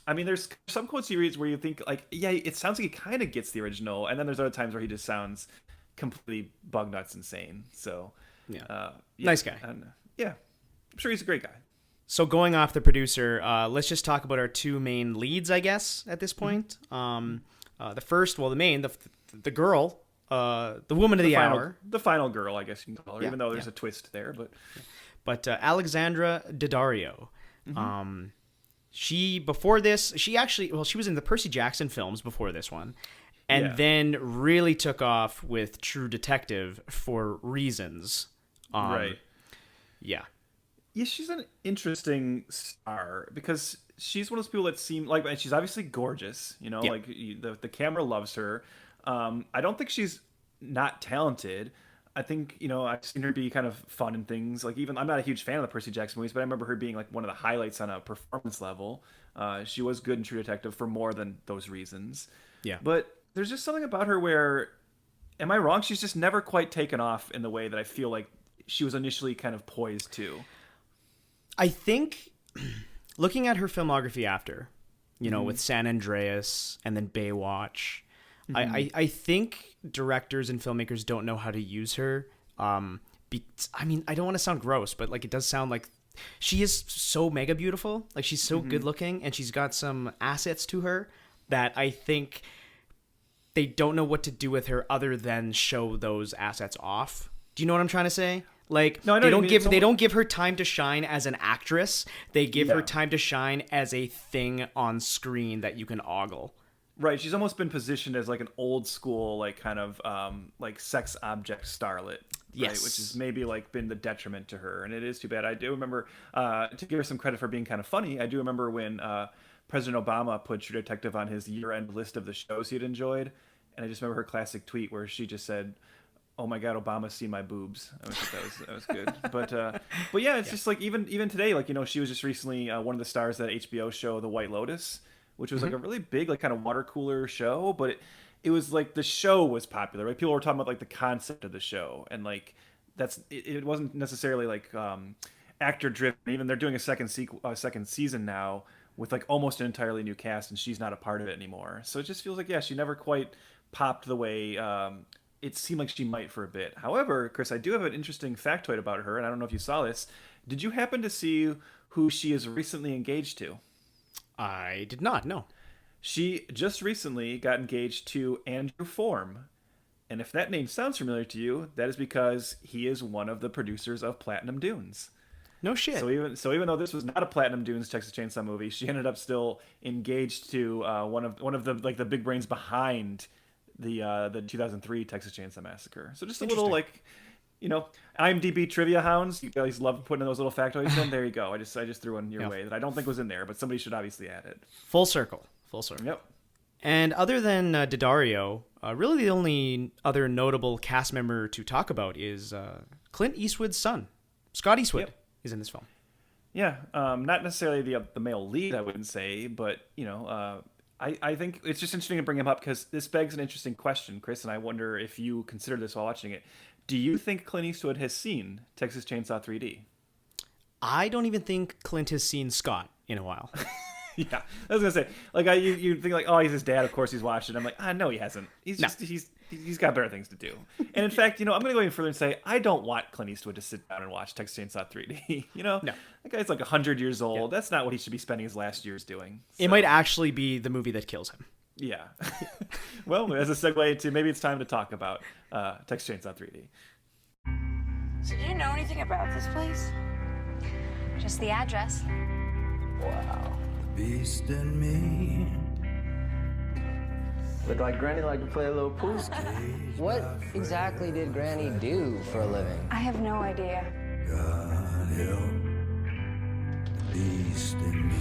I mean, there's some quotes he reads where you think, like, yeah, it sounds like he kind of gets the original, and then there's other times where he just sounds completely bug nuts insane. So, nice guy. Yeah, I'm sure he's a great guy. So going off the producer, let's just talk about our two main leads, I guess, at this point. Mm-hmm. The first, the main, the girl, the woman of the hour. The final girl, I guess you can call her, even though there's a twist there. But Alexandra Daddario. Mm-hmm. She was in the Percy Jackson films before this one, and then really took off with True Detective for reasons. Right. Yeah. Yeah, she's an interesting star because she's one of those people that seem like, and she's obviously gorgeous, like the camera loves her. I don't think she's not talented. I think, I've seen her be kind of fun and things. Like, even I'm not a huge fan of the Percy Jackson movies, but I remember her being like one of the highlights on a performance level. She was good in True Detective for more than those reasons. Yeah. But there's just something about her where, am I wrong? She's just never quite taken off in the way that I feel like she was initially kind of poised to. I think looking at her filmography after, with San Andreas and then Baywatch, I think directors and filmmakers don't know how to use her. I don't want to sound gross, but like it does sound like she is so mega beautiful. Like she's so good looking, and she's got some assets to her that I think they don't know what to do with her other than show those assets off. Do you know what I'm trying to say? Like, no, they don't give her time to shine as an actress. They give her time to shine as a thing on screen that you can ogle. Right, she's almost been positioned as like an old school, like kind of like sex object starlet, yes, right? Which has maybe like been the detriment to her, and it is too bad. I do remember, to give her some credit for being kind of funny, I do remember when President Obama put True Detective on his year-end list of the shows he'd enjoyed, and I just remember her classic tweet where she just said, "Oh my God, Obama's seen my boobs." I think that was good. But yeah, it's just like even today, like she was just recently one of the stars of that HBO show, The White Lotus, which was like a really big, like kind of water cooler show, but it was like the show was popular, right? People were talking about like the concept of the show, and like it wasn't necessarily like actor driven. Even they're doing a second season now with like almost an entirely new cast, and she's not a part of it anymore. So it just feels like she never quite popped the way it seemed like she might for a bit. However, Chris, I do have an interesting factoid about her, and I don't know if you saw this. Did you happen to see who she is recently engaged to? I did not, no. She just recently got engaged to Andrew Form. And if that name sounds familiar to you, that is because he is one of the producers of Platinum Dunes. No shit. So even though this was not a Platinum Dunes Texas Chainsaw movie, she ended up still engaged to one of the like the big brains behind the 2003 Texas Chainsaw Massacre. So just a little like, IMDb trivia hounds. You guys love putting those little factoids in. There you go. I just threw one your way that I don't think was in there, but somebody should obviously add it. Full circle. Yep. And other than Daddario, really the only other notable cast member to talk about is Clint Eastwood's son, Scott Eastwood, is in this film. Yeah, not necessarily the male lead, I wouldn't say, but I think it's just interesting to bring him up because this begs an interesting question, Chris, and I wonder if you consider this while watching it. Do you think Clint Eastwood has seen Texas Chainsaw 3D? I don't even think Clint has seen Scott in a while. Yeah, I was gonna say, like, you think like, oh, he's his dad. Of course, he's watched it. I'm like, no, he hasn't. He's got better things to do. And in fact, I'm gonna go even further and say, I don't want Clint Eastwood to sit down and watch Texas Chainsaw 3D. No, that guy's like 100 years old. Yeah. That's not what he should be spending his last years doing. So. It might actually be the movie that kills him. Yeah. Well, as a segue into maybe it's time to talk about Texas Chainsaw 3D. So do you know anything about this place? Just the address. Wow. Beast in me. Look like Granny liked to play a little pool. What exactly did Granny do for a living? I have no idea. God help the beast in me.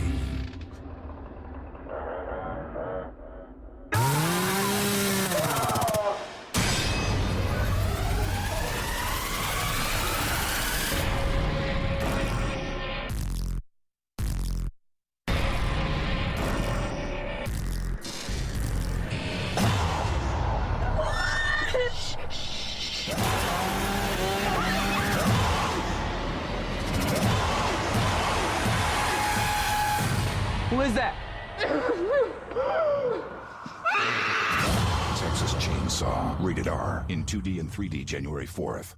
Who is that? Texas Chainsaw, rated R, in 2D and 3D, January 4th.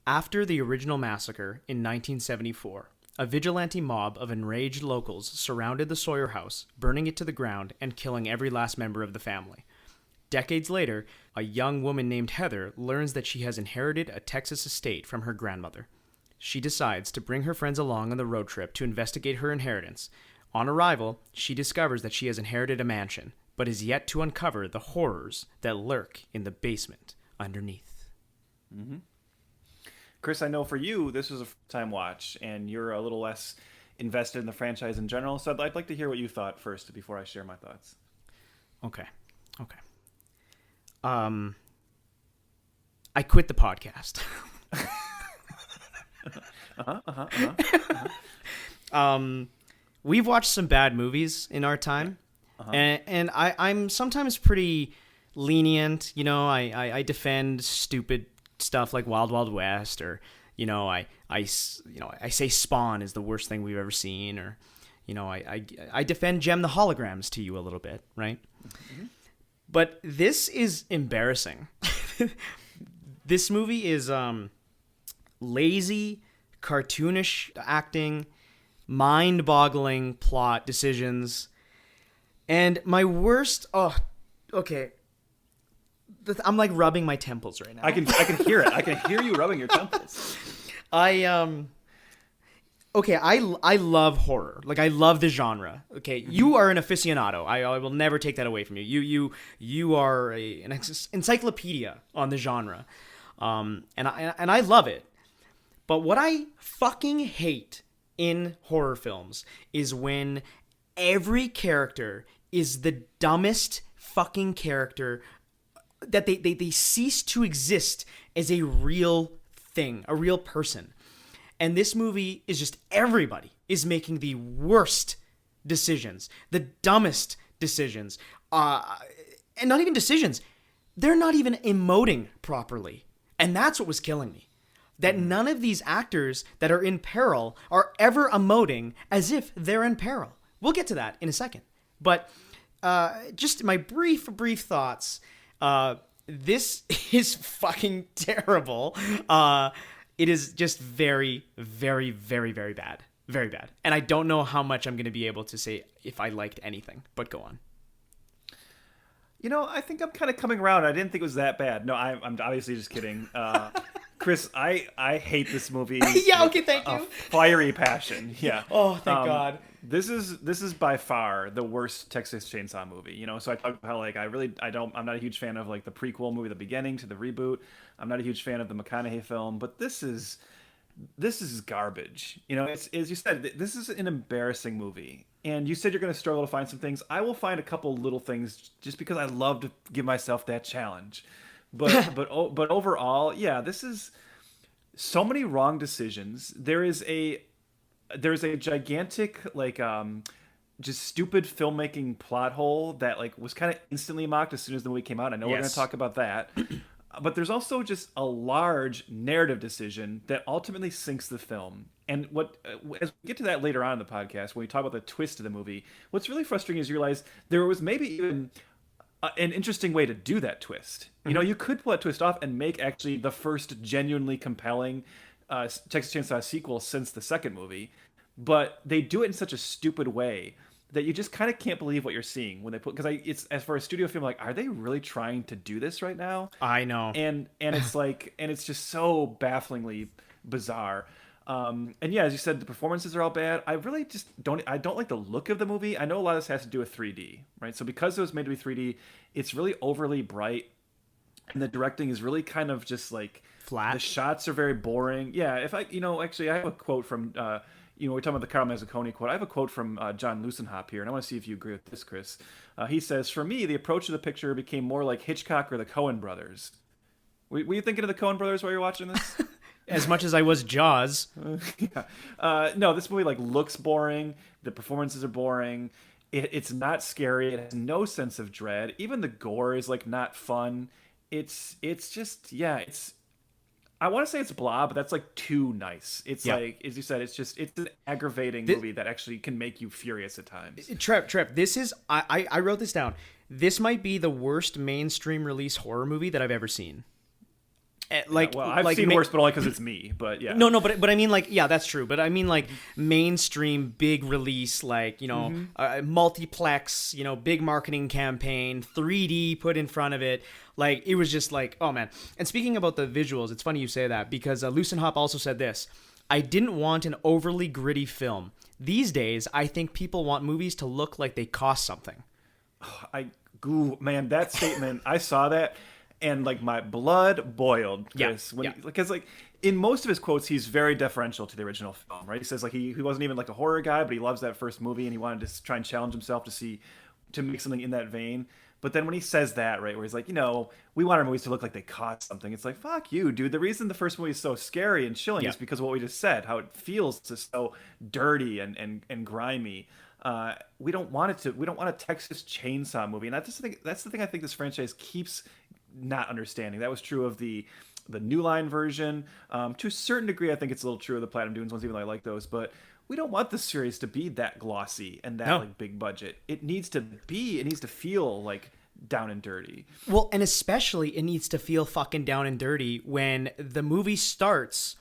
After the original massacre in 1974, a vigilante mob of enraged locals surrounded the Sawyer house, burning it to the ground and killing every last member of the family. Decades later, a young woman named Heather learns that she has inherited a Texas estate from her grandmother. She decides to bring her friends along on the road trip to investigate her inheritance. On arrival, she discovers that she has inherited a mansion, but is yet to uncover the horrors that lurk in the basement underneath. Mm-hmm. Chris, I know for you, this was a first-time watch, and you're a little less invested in the franchise in general, so I'd like to hear what you thought first before I share my thoughts. Okay. I quit the podcast. We've watched some bad movies in our time, and I'm sometimes pretty lenient. I defend stupid stuff like Wild Wild West, or I say Spawn is the worst thing we've ever seen, or I defend Gem the Holograms to you a little bit, right? Mm-hmm. But this is embarrassing. This movie is lazy, cartoonish acting, mind-boggling plot decisions, and my worst. Oh, okay. I'm like rubbing my temples right now. I can hear it. I can hear you rubbing your temples. Okay, I love horror. Like, I love the genre. Okay, you are an aficionado. I will never take that away from you. You are an encyclopedia on the genre, and I love it. But what I fucking hate in horror films is when every character is the dumbest fucking character, that they cease to exist as a real thing, a real person. And this movie is just everybody is making the worst decisions, the dumbest decisions, and not even decisions. They're not even emoting properly. And that's what was killing me. That none of these actors that are in peril are ever emoting as if they're in peril. We'll get to that in a second. But just my brief thoughts. This is fucking terrible. It is just very, very, very, very bad. Very bad. And I don't know how much I'm going to be able to say if I liked anything, but go on. I think I'm kind of coming around. I didn't think it was that bad. No, I'm obviously just kidding. Chris, I hate this movie. Yeah, okay, thank you. Fiery passion. Yeah. Oh, thank God. This is by far the worst Texas Chainsaw movie. So I talk about how I'm not a huge fan of like the prequel movie, the beginning to the reboot. I'm not a huge fan of the McConaughey film, but this is garbage. It's, as you said, this is an embarrassing movie. And you said you're going to struggle to find some things. I will find a couple little things just because I love to give myself that challenge. But overall, yeah, this is so many wrong decisions. There's a gigantic just stupid filmmaking plot hole that was kind of instantly mocked as soon as the movie came out. I know we're going to talk about that. But there's also just a large narrative decision that ultimately sinks the film. And what, as we get to that later on in the podcast, when we talk about the twist of the movie, what's really frustrating is you realize there was maybe even an interesting way to do that twist. You know, you could pull that twist off and make actually the first genuinely compelling Texas Chainsaw sequel since the second movie, but they do it in such a stupid way that you just kind of can't believe what you're seeing when they put, because it's, as for a studio film, like, are they really trying to do this right now? I know. And it's like, and it's just so bafflingly bizarre. And yeah, as you said, the performances are all bad. I really just don't like the look of the movie. I know a lot of this has to do with 3D, right? So because it was made to be 3D, it's really overly bright, and the directing is really kind of just like flat. The shots are very boring. Yeah, if I, actually, I have a quote from, we're talking about the Carl Mazzucconi quote. I have a quote from John Lucenhop here, and I want to see if you agree with this, Chris. He says, "For me, the approach of the picture became more like Hitchcock or the Coen brothers." Were you thinking of the Coen brothers while you were watching this? As much as I was Jaws. Yeah. No, this movie looks boring. The performances are boring. It's not scary. It has no sense of dread. Even the gore is not fun. It's just, yeah, I want to say it's blah, but that's too nice. It's as you said, it's an aggravating movie that actually can make you furious at times. Trev, this is, I wrote this down. This might be the worst mainstream release horror movie that I've ever seen. I've seen worse, but only because it's me. But yeah, no, but I mean, yeah, that's true. But I mean, mainstream, big release, multiplex, big marketing campaign, 3D put in front of it. It was just oh man. And speaking about the visuals, it's funny you say that, because Lucenhop also said this: "I didn't want an overly gritty film. These days, I think people want movies to look like they cost something." Man, that statement, I saw that. And my blood boiled, Chris. Because in most of his quotes, he's very deferential to the original film, right? He says he wasn't even a horror guy, but he loves that first movie, and he wanted to try and challenge himself to make something in that vein. But then when he says that, right, where he's we want our movies to look like they cost something. It's fuck you, dude. The reason the first movie is so scary and chilling is because of what we just said, how it feels just so dirty and grimy. We don't want it to. We don't want a Texas Chainsaw movie, and that's the thing I think this franchise keeps not understanding. That was true of the New Line version. To a certain degree, I think it's a little true of the Platinum Dunes ones, even though I like those. But we don't want the series to be that glossy and that big budget. It needs to feel down and dirty. Well, and especially it needs to feel fucking down and dirty when the movie starts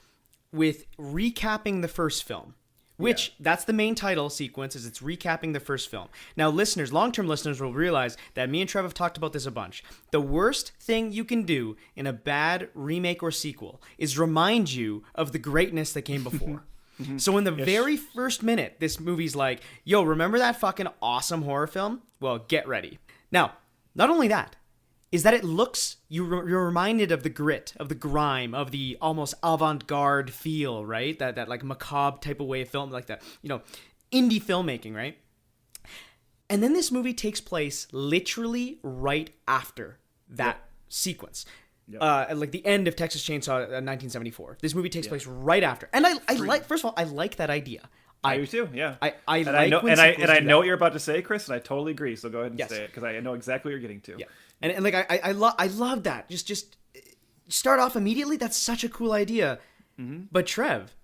with recapping the first film. Which, that's the main title sequence, is it's recapping the first film. Now, long-term listeners will realize that me and Trev have talked about this a bunch. The worst thing you can do in a bad remake or sequel is remind you of the greatness that came before. So in the very first minute, this movie's yo, remember that fucking awesome horror film? Well, get ready. Now, not only that, is that it looks, you're reminded of the grit, of the grime, of the almost avant-garde feel, right? That macabre type of way of film, that, indie filmmaking, right? And then this movie takes place literally right after that sequence. Yep. The end of Texas Chainsaw 1974. This movie takes place right after. And I first of all, I like that idea. I do too, yeah. I know what you're about to say, Chris, and I totally agree. So go ahead and say it, because I know exactly what you're getting to. Yeah. And I love that. Just start off immediately. That's such a cool idea. Mm-hmm. But Trev,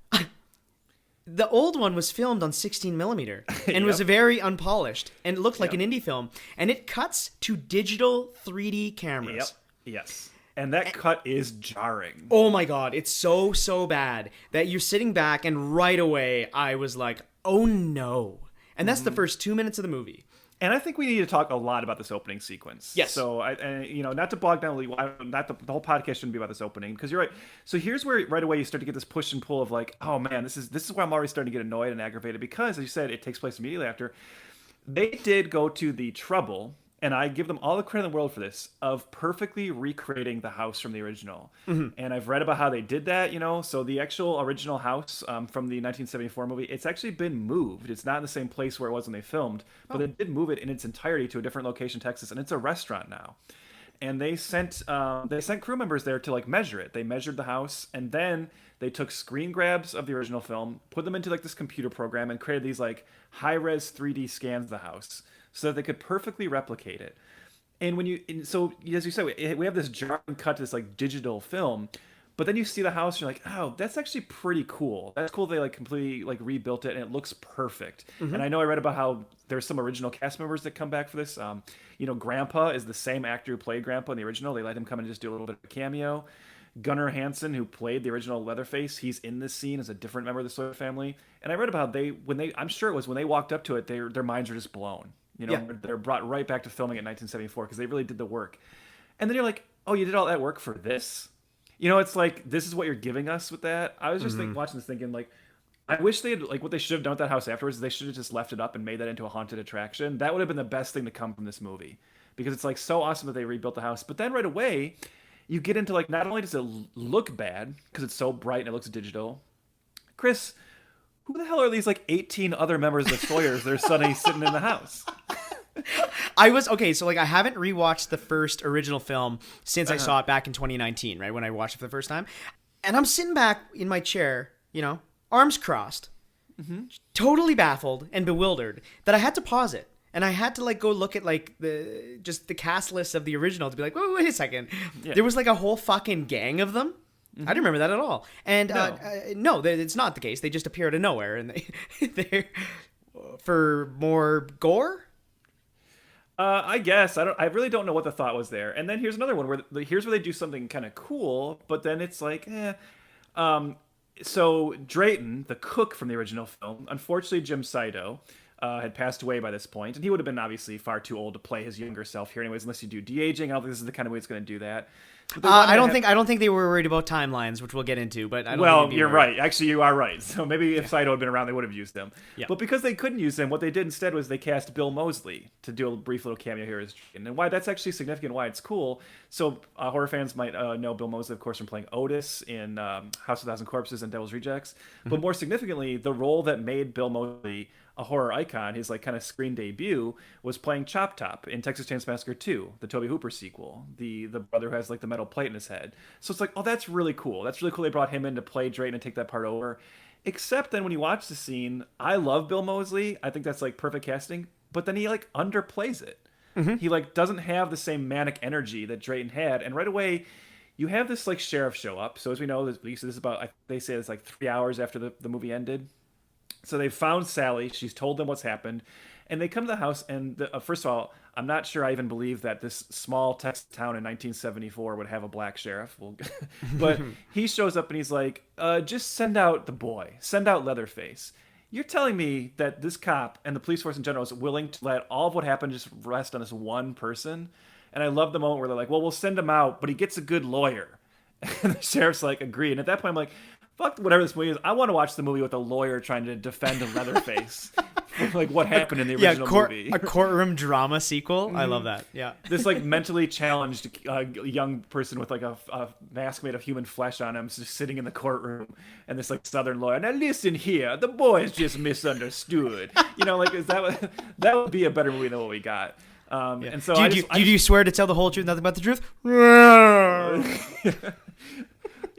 the old one was filmed on 16 millimeter and was very unpolished and looked like an indie film. And it cuts to digital 3D cameras. Yep. Yes. And that cut is jarring. Oh my God. It's so bad that you're sitting back and right away I was like, oh no. And that's the first 2 minutes of the movie. And I think we need to talk a lot about this opening sequence. Yes. So, not to bog down, the whole podcast shouldn't be about this opening, because you're right. So here's where right away you start to get this push and pull of oh man, this is where I'm already starting to get annoyed and aggravated, because, as you said, it takes place immediately after. They did go to the trouble, and I give them all the credit in the world for this, of perfectly recreating the house from the original. Mm-hmm. And I've read about how they did that, so the actual original house from the 1974 movie, it's actually been moved. It's not in the same place where it was when they filmed, but they did move it in its entirety to a different location, Texas, and it's a restaurant now. And they sent crew members there to measure it. They measured the house, and then they took screen grabs of the original film, put them into this computer program, and created these high-res 3D scans of the house, so that they could perfectly replicate it. And so as you said, we have this jarring cut to this like digital film, but then you see the house, you're like, oh, that's actually pretty cool. That's cool. They like completely like rebuilt it, and it looks perfect. And I know I read about how there's some original cast members that come back for this. Grandpa is the same actor who played Grandpa in the original. They let him come and just do a little bit of a cameo. Gunnar Hansen, who played the original Leatherface, he's in this scene as a different member of the Sawyer family. And I read about I'm sure it was when they walked up to it, their minds were just blown. They're brought right back to filming it in 1974 because they really did the work. And then you're like, oh, you did all that work for this? It's like, this is what you're giving us with that. I was just watching this thinking, like, I wish they had, like, what they should have done with that house afterwards is they should have just left it up and made that into a haunted attraction. That would have been the best thing to come from this movie. Because it's, like, so awesome that they rebuilt the house. But then right away, you get into, like, not only does it look bad, because it's so bright and it looks digital. Chris, who the hell are these, like, 18 other members of the Sawyers that are suddenly sitting in the house? So like I haven't rewatched the first original film since I saw it back in 2019, right, when I watched it for the first time. And I'm sitting back in my chair, arms crossed, totally baffled and bewildered that I had to pause it. And I had to like go look at like the cast list of the original to be like, wait a second. Yeah. There was like a whole fucking gang of them. I didn't remember that at all. And no, it's not the case. They just appear out of nowhere, and they're for more gore. I guess I really don't know what the thought was there. And then here's another one where here's where they do something kind of cool, but then it's like, So Drayton, the cook from the original film, unfortunately Jim Saito had passed away by this point, and he would have been obviously far too old to play his younger self here, anyways. Unless you do de-aging, I don't think this is the kind of way it's going to do that. I don't think they were worried about timelines, which we'll get into. But you're right. Actually, you are right. So maybe if Saito had been around, they would have used him. Yeah. But because they couldn't use him, what they did instead was they cast Bill Moseley to do a brief little cameo here as Drayton. And why that's actually significant, why it's cool. So horror fans might know Bill Moseley, of course, from playing Otis in House of a Thousand Corpses and Devil's Rejects. But more significantly, the role that made Bill Moseley a horror icon, his like kind of screen debut, was playing Chop Top in Texas Chainsaw Massacre 2, the Tobe Hooper sequel, the brother who has like the metal plate in his head. So it's like, oh, that's really cool. That's really cool they brought him in to play Drayton and take that part over. Except then when you watch the scene, I love Bill Moseley. I think that's like perfect casting, but then he like underplays it. He like doesn't have the same manic energy that Drayton had, and right away you have this like sheriff show up. So as we know, this is about, they say it's like 3 hours after the movie ended. So they found Sally. She's told them what's happened. And they come to the house. And first of all, I'm not sure I even believe that this small Texas town in 1974 would have a black sheriff. But he shows up and he's like, just send out the boy. Send out Leatherface. You're telling me that this cop and the police force in general is willing to let all of what happened just rest on this one person? And I love the moment where they're like, well, we'll send him out, but he gets a good lawyer. And the sheriff's like, agree. And at that point, I'm like, fuck whatever this movie is. I want to watch the movie with a lawyer trying to defend a Leatherface. Like what happened in the original movie. A courtroom drama sequel. I love that. Yeah. This like mentally challenged young person with like a mask made of human flesh on him, just sitting in the courtroom, and this like Southern lawyer. Now listen here, the boy's just misunderstood. Like that would be a better movie than what we got. And so do you swear to tell the whole truth, nothing but the truth?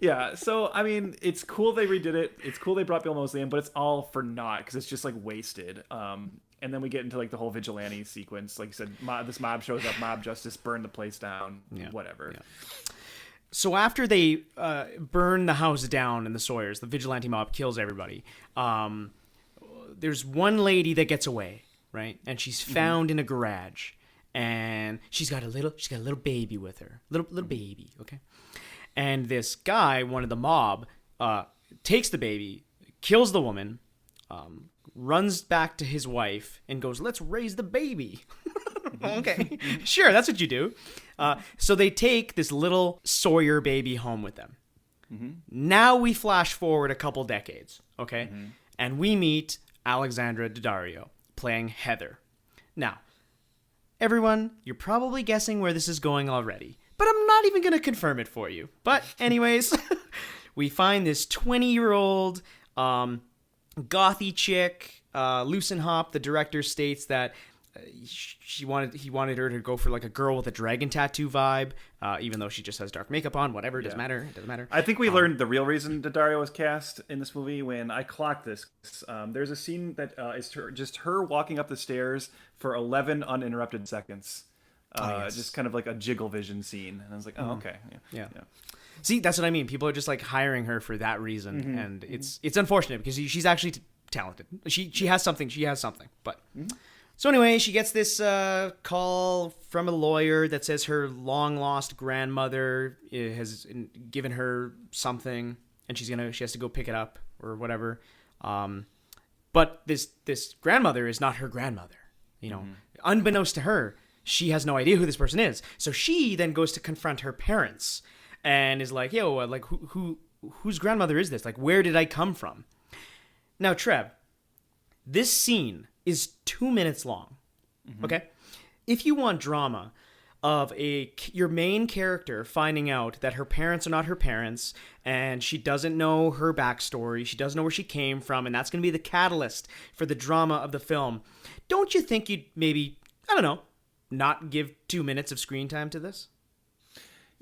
Yeah, so I mean, it's cool they redid it. It's cool they brought Bill Moseley in, but it's all for naught because it's just like wasted. And then we get into like the whole vigilante sequence. Like you said, this mob shows up, mob justice, burn the place down, whatever. Yeah. So after they burn the house down in the Sawyers, the vigilante mob kills everybody. There's one lady that gets away, right? And she's found in a garage, and she's got a little baby with her, little baby, okay. And this guy, one of the mob, takes the baby, kills the woman, runs back to his wife, and goes, let's raise the baby. Okay, sure, that's what you do. So they take this little Sawyer baby home with them. Now we flash forward a couple decades, okay? And we meet Alexandra Daddario playing Heather. Now, everyone, you're probably guessing where this is going already. But I'm not even going to confirm it for you. But anyways, we find this 20-year-old gothy chick, Lucen Hop. The director states that he wanted her to go for like a girl with a dragon tattoo vibe, even though she just has dark makeup on. Whatever, it doesn't matter. It doesn't matter. I think we learned the real reason Daddario was cast in this movie when I clocked this. There's a scene that is just her walking up the stairs for 11 uninterrupted seconds. just kind of like a jiggle vision scene. And I was like, oh, okay. Yeah. See, that's what I mean. People are just like hiring her for that reason, and it's unfortunate because she's actually talented. She has something. But so anyway, she gets this call from a lawyer that says her long lost grandmother has given her something, and she has to go pick it up or whatever. But this grandmother is not her grandmother. Unbeknownst to her, she has no idea who this person is. So she then goes to confront her parents and is like, yo, like whose grandmother is this? Like, where did I come from? Now, Trev, this scene is 2 minutes long. Okay? If you want drama of your main character finding out that her parents are not her parents and she doesn't know her backstory, she doesn't know where she came from, and that's going to be the catalyst for the drama of the film, don't you think you'd maybe, I don't know, not give 2 minutes of screen time to this?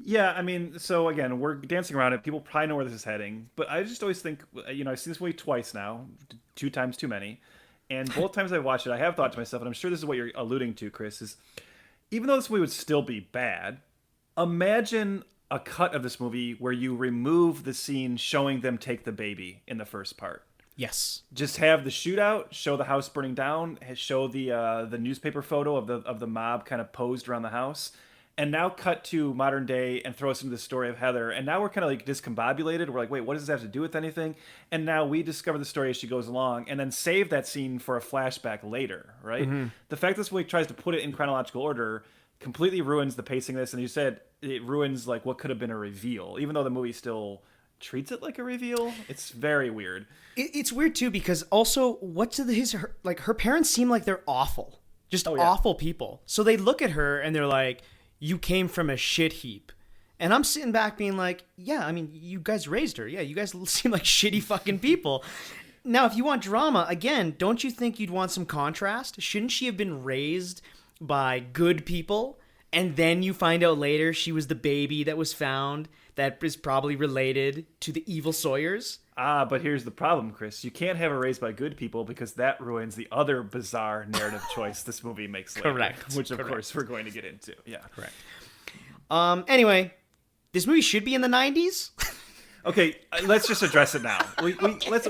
Yeah, I mean, so again, we're dancing around it. People probably know where this is heading, but I just always think, I've seen this movie twice now, 2 times too many, and both times I watched it, I have thought to myself, and I'm sure this is what you're alluding to, Chris, is even though this movie would still be bad, imagine a cut of this movie where you remove the scene showing them take the baby in the first part. Yes. Just have the shootout, show the house burning down, show the newspaper photo of the mob kind of posed around the house, and now cut to modern day and throw us into the story of Heather. And now we're kind of like discombobulated. We're like, wait, what does this have to do with anything? And now we discover the story as she goes along and then save that scene for a flashback later, right? The fact this movie tries to put it in chronological order completely ruins the pacing of this. And you said it ruins like what could have been a reveal, even though the movie still treats it like a reveal. It's very weird. It's weird too, because also her parents seem like they're awful, just awful people. So they look at her and they're like, you came from a shit heap. And I'm sitting back being like, yeah, I mean, you guys raised her. Yeah, you guys seem like shitty fucking people. Now, if you want drama, again, don't you think you'd want some contrast? Shouldn't she have been raised by good people? And then you find out later she was the baby that was found that is probably related to the evil Sawyers? But here's the problem, Chris. You can't have her raised by good people because that ruins the other bizarre narrative choice this movie makes later. Correct. Which, of course, we're going to get into. Yeah. Correct. Anyway, this movie should be in the 90s. Okay, let's just address it now.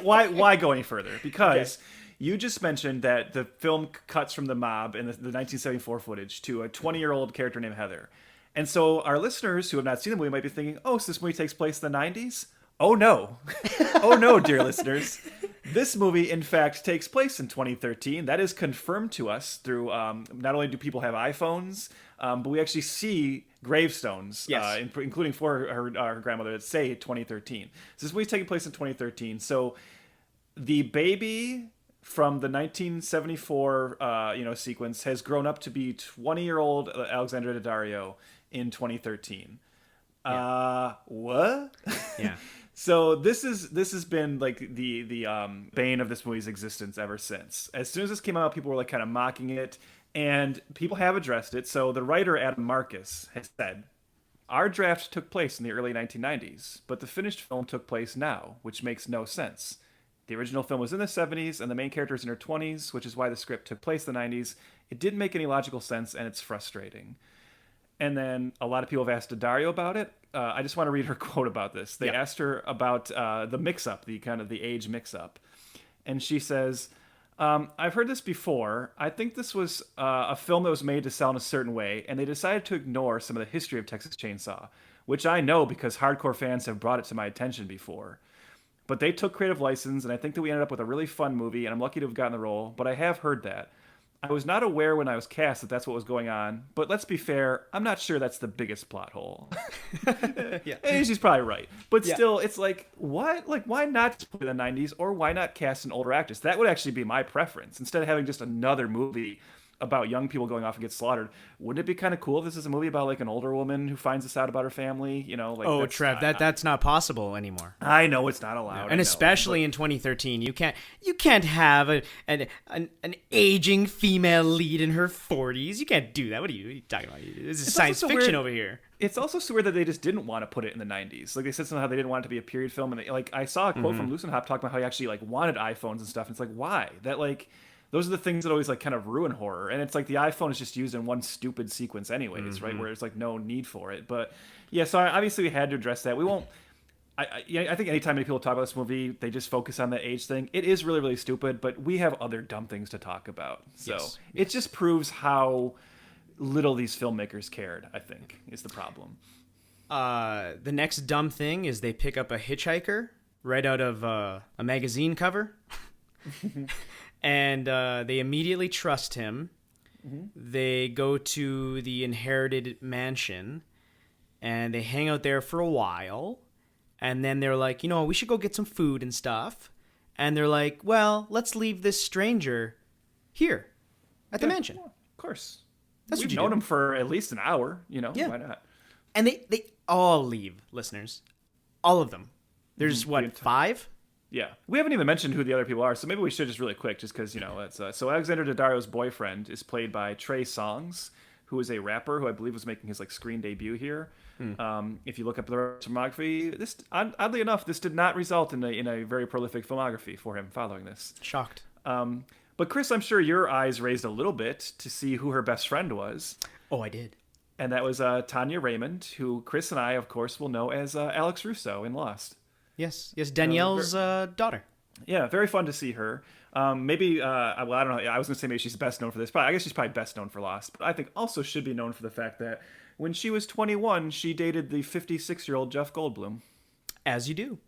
Why go any further? Because you just mentioned that the film cuts from the mob in the 1974 footage to a 20-year-old character named Heather. And so our listeners who have not seen the movie might be thinking, oh, so this movie takes place in the 90s? Oh, no. Oh, no, dear listeners. This movie, in fact, takes place in 2013. That is confirmed to us through not only do people have iPhones, but we actually see gravestones, including for her grandmother, that say 2013. So this movie's taking place in 2013. So the baby from the 1974 sequence has grown up to be 20-year-old Alexandra Daddario in 2013. What? Yeah. So this has been like the bane of this movie's existence ever since. As soon as this came out, people were like kind of mocking it, and people have addressed it. So the writer Adam Marcus has said, "Our draft took place in the early 1990s, but the finished film took place now, which makes no sense. The original film was in the 70s, and the main character is in her 20s, which is why the script took place in the 90s. It didn't make any logical sense, and it's frustrating." And then a lot of people have asked Daddario about it. I just want to read her quote about this. They asked her about the mix-up, the kind of the age mix-up. And she says, I've heard this before. I think this was a film that was made to sell in a certain way, and they decided to ignore some of the history of Texas Chainsaw, which I know because hardcore fans have brought it to my attention before. But they took creative license, and I think that we ended up with a really fun movie, and I'm lucky to have gotten the role, but I have heard that. I was not aware when I was cast that that's what was going on, but let's be fair, I'm not sure that's the biggest plot hole. And she's probably right. But still, it's like, what? Like, why not put it in the 90s, or why not cast an older actress? That would actually be my preference. Instead of having just another movie about young people going off and get slaughtered, wouldn't it be kind of cool if this is a movie about like an older woman who finds this out about her family? Like, Trev, that's not possible anymore. I know it's not allowed, and especially in 2013, you can't have an aging female lead in her 40s. You can't do that. What are you talking about? This is science fiction over here. It's also so weird that they just didn't want to put it in the 90s. Like, they said somehow they didn't want it to be a period film, and I saw a quote from Loosenhop talking about how he actually like wanted iPhones and stuff. And it's like, why? That like those are the things that always like kind of ruin horror. And it's like the iPhone is just used in one stupid sequence anyways, right? Where there's like no need for it. But yeah, so obviously we had to address that. We won't. I think anytime many people talk about this movie, they just focus on the age thing. It is really, really stupid, but we have other dumb things to talk about. So it just proves how little these filmmakers cared, I think, is the problem. The next dumb thing is they pick up a hitchhiker right out of a magazine cover. And they immediately trust him. They go to the inherited mansion, and they hang out there for a while. And then they're like, we should go get some food and stuff. And they're like, well, let's leave this stranger here at the mansion. Well, of course. That's We've what you known do. him for at least an hour, Yeah. Why not? And they all leave, listeners. All of them. There's, what, 5? Yeah. We haven't even mentioned who the other people are, so maybe we should just really quick, just because, it's... so Alexander Daddario's boyfriend is played by Trey Songz, who is a rapper who I believe was making his screen debut here. If you look up the filmography, this oddly enough, this did not result in a very prolific filmography for him following this. Shocked. But Chris, I'm sure your eyes raised a little bit to see who her best friend was. Oh, I did. And that was Tanya Raymond, who Chris and I, of course, will know as Alex Russo in Lost. Yes, Danielle's daughter. Yeah, very fun to see her. Maybe, I don't know. I was going to say maybe she's best known for this, but I guess she's probably best known for Lost. But I think also should be known for the fact that when she was 21, she dated the 56-year-old Jeff Goldblum. As you do.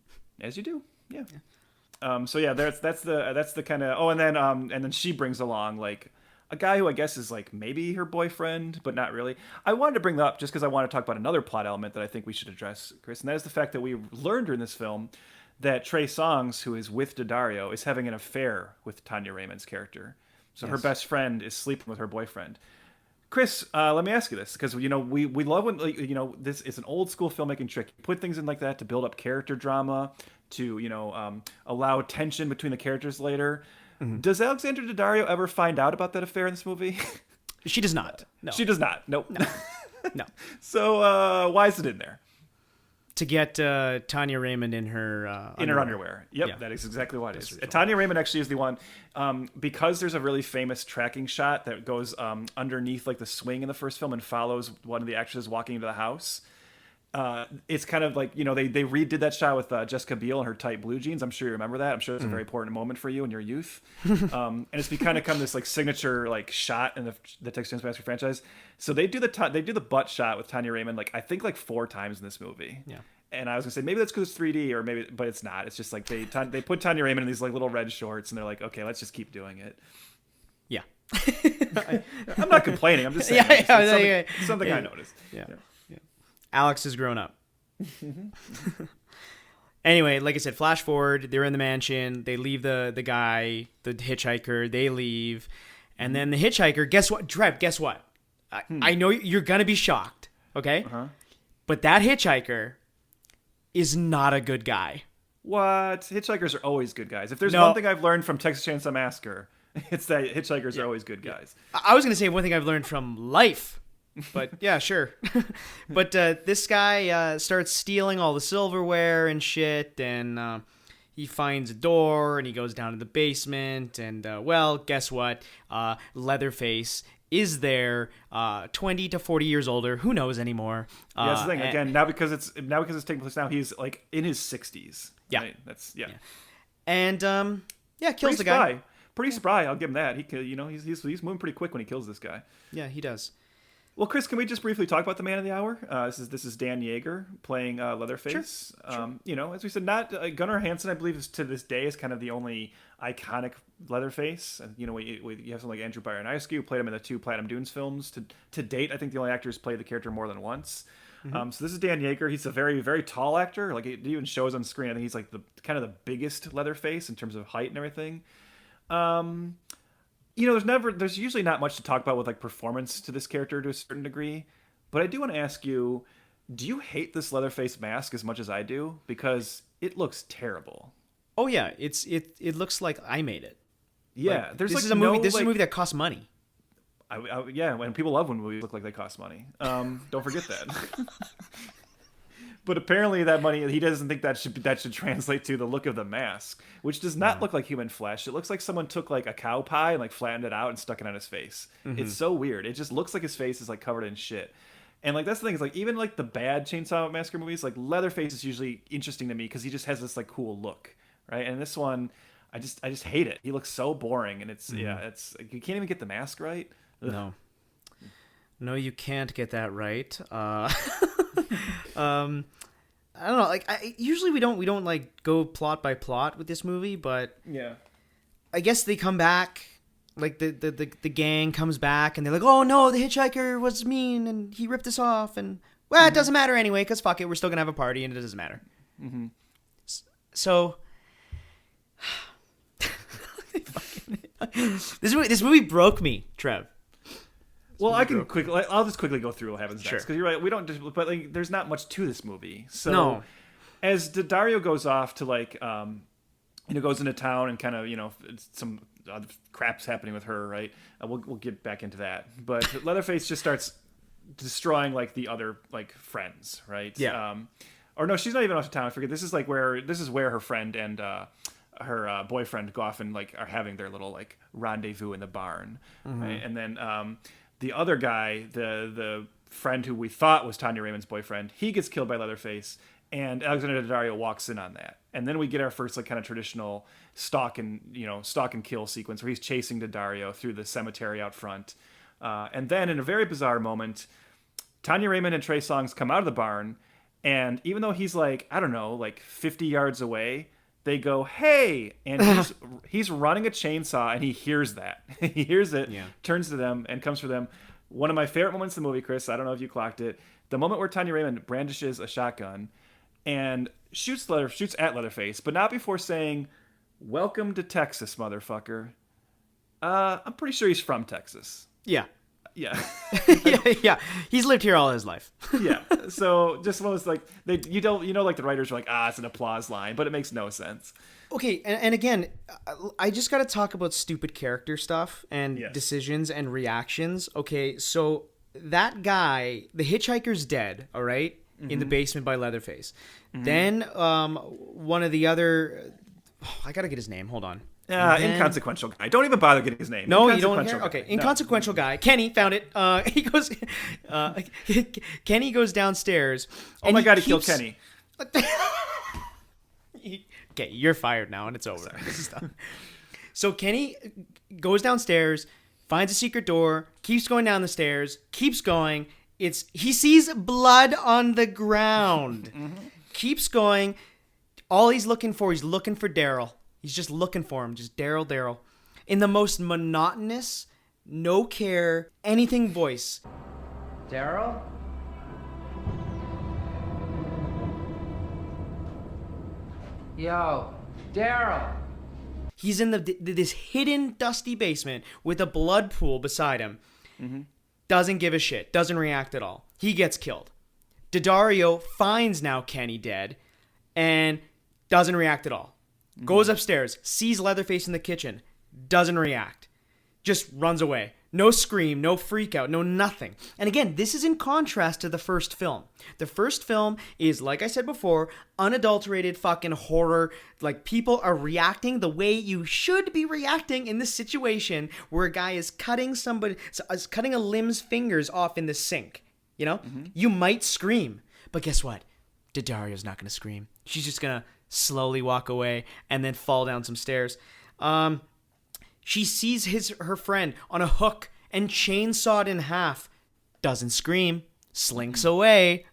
As you do, yeah. So yeah, that's the kind of. Oh, and then she brings along a guy who I guess is maybe her boyfriend, but not really. I wanted to bring that up just because I want to talk about another plot element that I think we should address, Chris, and that is the fact that we learned during this film that Trey Songz, who is with Daddario, is having an affair with Tanya Raymond's character. So her best friend is sleeping with her boyfriend. Chris, let me ask you this, because we love when this is an old school filmmaking trick. You put things in like that to build up character drama, to allow tension between the characters later. Does Alexander Daddario ever find out about that affair in this movie? She does not. No. She does not. Nope. No. So why is it in there? To get Tanya Raymond in her underwear. Yep, yeah. That is exactly what it is. Tanya Raymond actually is the one, because there's a really famous tracking shot that goes underneath the swing in the first film and follows one of the actresses walking into the house. It's kind of they redid that shot with Jessica Biel and her tight blue jeans. I'm sure you remember that. I'm sure it's a very important moment for you in your youth. And it's become this signature shot in the Texas Chainsaw Massacre franchise. So they do the butt shot with Tanya Raymond I think 4 times in this movie. Yeah. And I was gonna say maybe that's because it's 3D or maybe, but it's not. It's just they put Tanya Raymond in these little red shorts and they're like, okay, let's just keep doing it. Yeah. I'm not complaining. I'm just saying. It's something I noticed. Yeah. Alex has grown up. Anyway, like I said, flash forward. They're in the mansion. They leave the guy, the hitchhiker. They leave. And then the hitchhiker, guess what? Trev, guess what? I know you're going to be shocked, okay? But that hitchhiker is not a good guy. What? Hitchhikers are always good guys. If there's one thing I've learned from Texas Chainsaw Massacre, it's that hitchhikers are always good guys. I was going to say one thing I've learned from life. But yeah, sure. But this guy starts stealing all the silverware and shit, and he finds a door, and he goes down to the basement, and well, guess what? Leatherface is there, 20 to 40 years older. Who knows anymore? Yeah, that's the thing. Again, now because it's taking place now, he's in his 60s. Yeah, right? That's and kills the guy. Pretty spry. I'll give him that. He's moving pretty quick when he kills this guy. Yeah, he does. Well, Chris, can we just briefly talk about the man of the hour? This is Dan Yeager playing Leatherface. Sure. As we said, not Gunnar Hansen, I believe, to this day is kind of the only iconic Leatherface. And you have someone like Andrew Byron-Iosky, who played him in the 2 Platinum Dunes films. To date, I think the only actor who's played the character more than once. So this is Dan Yeager. He's a very, very tall actor. It even shows on screen. I think he's the kind of the biggest Leatherface in terms of height and everything. There's usually not much to talk about with performance to this character to a certain degree, but I do want to ask you, do you hate this Leatherface mask as much as I do? Because it looks terrible. Oh yeah, it looks like I made it. Yeah, this is a movie. This is a movie that costs money. When people love when movies look like they cost money. Don't forget that. But apparently that money, he doesn't think that should translate to the look of the mask, which does not look like human flesh. It looks like someone took like a cow pie and like flattened it out and stuck it on his face. It's so weird. It just looks like his face is like covered in shit. And like that's the thing is like even like the bad Chainsaw Massacre movies, like Leatherface is usually interesting to me because he just has this like cool look, right? And this one, I just hate it. He looks so boring, and it's it's you can't even get the mask right. Ugh. No, you can't get that right. I don't know. Like, usually we don't like go plot by plot with this movie, but yeah, I guess they come back. Like the gang comes back, and they're like, "Oh no, the hitchhiker was mean, and he ripped us off." And well, it doesn't matter anyway, because fuck it, we're still gonna have a party, and it doesn't matter. So this movie broke me, Trev. Well, I'll just quickly go through what happens next, because you're right. We don't, but like, there's not much to this movie. So, as Dario goes off to like, goes into town and kind of, some other crap's happening with her, right? We'll get back into that. But Leatherface just starts destroying like the other like friends, right? Yeah. Or no, she's not even off to town. I forget. This is where her friend and her boyfriend go off and like are having their little like rendezvous in the barn, right? And then the other guy, the friend who we thought was Tanya Raymond's boyfriend, he gets killed by Leatherface, and Alexander Daddario walks in on that. And then we get our first like kind of traditional stalk and kill sequence where he's chasing Daddario through the cemetery out front. And then in a very bizarre moment, Tanya Raymond and Trey Songz come out of the barn, and even though he's like, I don't know, like 50 yards away, they go, "Hey!" And he's running a chainsaw, and he hears that. He hears it, turns to them, and comes for them. One of my favorite moments in the movie, Chris, I don't know if you clocked it, the moment where Tanya Raymond brandishes a shotgun and shoots at Leatherface, but not before saying, "Welcome to Texas, motherfucker." I'm pretty sure he's from Texas. Yeah. Yeah. yeah. He's lived here all his life. Yeah. So just one was like like the writers are like, it's an applause line, but it makes no sense. Okay, and again, I just got to talk about stupid character stuff and decisions and reactions. Okay, so that guy, the hitchhiker's dead, all right, in the basement by Leatherface. Then one of the other, I got to get his name. Hold on. Inconsequential guy. Don't even bother getting his name. No, you don't care? Okay, inconsequential guy. Kenny found it. He goes. Kenny goes downstairs. Oh my God, he killed Kenny. Okay, you're fired now, and it's over. This is done. So Kenny goes downstairs, finds a secret door, keeps going down the stairs, keeps going. He sees blood on the ground. Keeps going. All he's looking for Daryl. He's just looking for him, just Daryl. In the most monotonous, no care, anything voice. Daryl? Yo, Daryl! He's in this hidden, dusty basement with a blood pool beside him. Doesn't give a shit, doesn't react at all. He gets killed. Daddario finds now Kenny dead and doesn't react at all. Goes upstairs, sees Leatherface in the kitchen, doesn't react. Just runs away. No scream, no freak out, no nothing. And again, this is in contrast to the first film. The first film is, like I said before, unadulterated fucking horror. Like, people are reacting the way you should be reacting in this situation where a guy is cutting a limb's fingers off in the sink. You know? You might scream. But guess what? Daddario's not going to scream. She's just going to slowly walk away and then fall down some stairs. She sees her friend on a hook and chainsawed in half. Doesn't scream. Slinks away.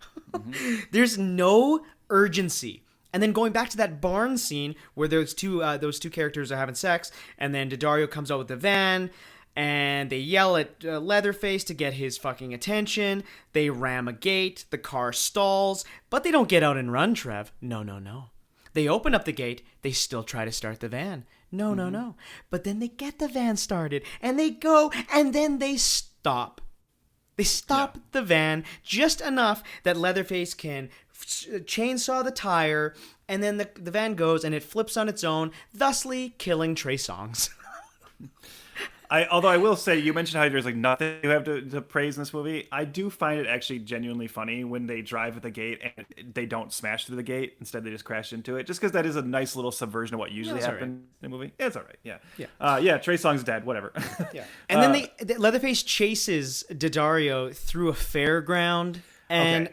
There's no urgency. And then going back to that barn scene where those two characters are having sex, and then Daddario comes out with the van, and they yell at Leatherface to get his fucking attention. They ram a gate. The car stalls. But they don't get out and run, Trev. No. They open up the gate. They still try to start the van. No. But then they get the van started, and they go, and then they stop. They stop the van just enough that Leatherface can chainsaw the tire, and then the van goes, and it flips on its own, thusly killing Trey Songz. Although I will say, you mentioned how there's like nothing you have to praise in this movie. I do find it actually genuinely funny when they drive at the gate and they don't smash through the gate. Instead, they just crash into it. Just because that is a nice little subversion of what usually happens in a movie. Yeah, it's all right. Yeah. Trey Songz dead. Whatever. Yeah. And then Leatherface chases Daddario through a fairground. And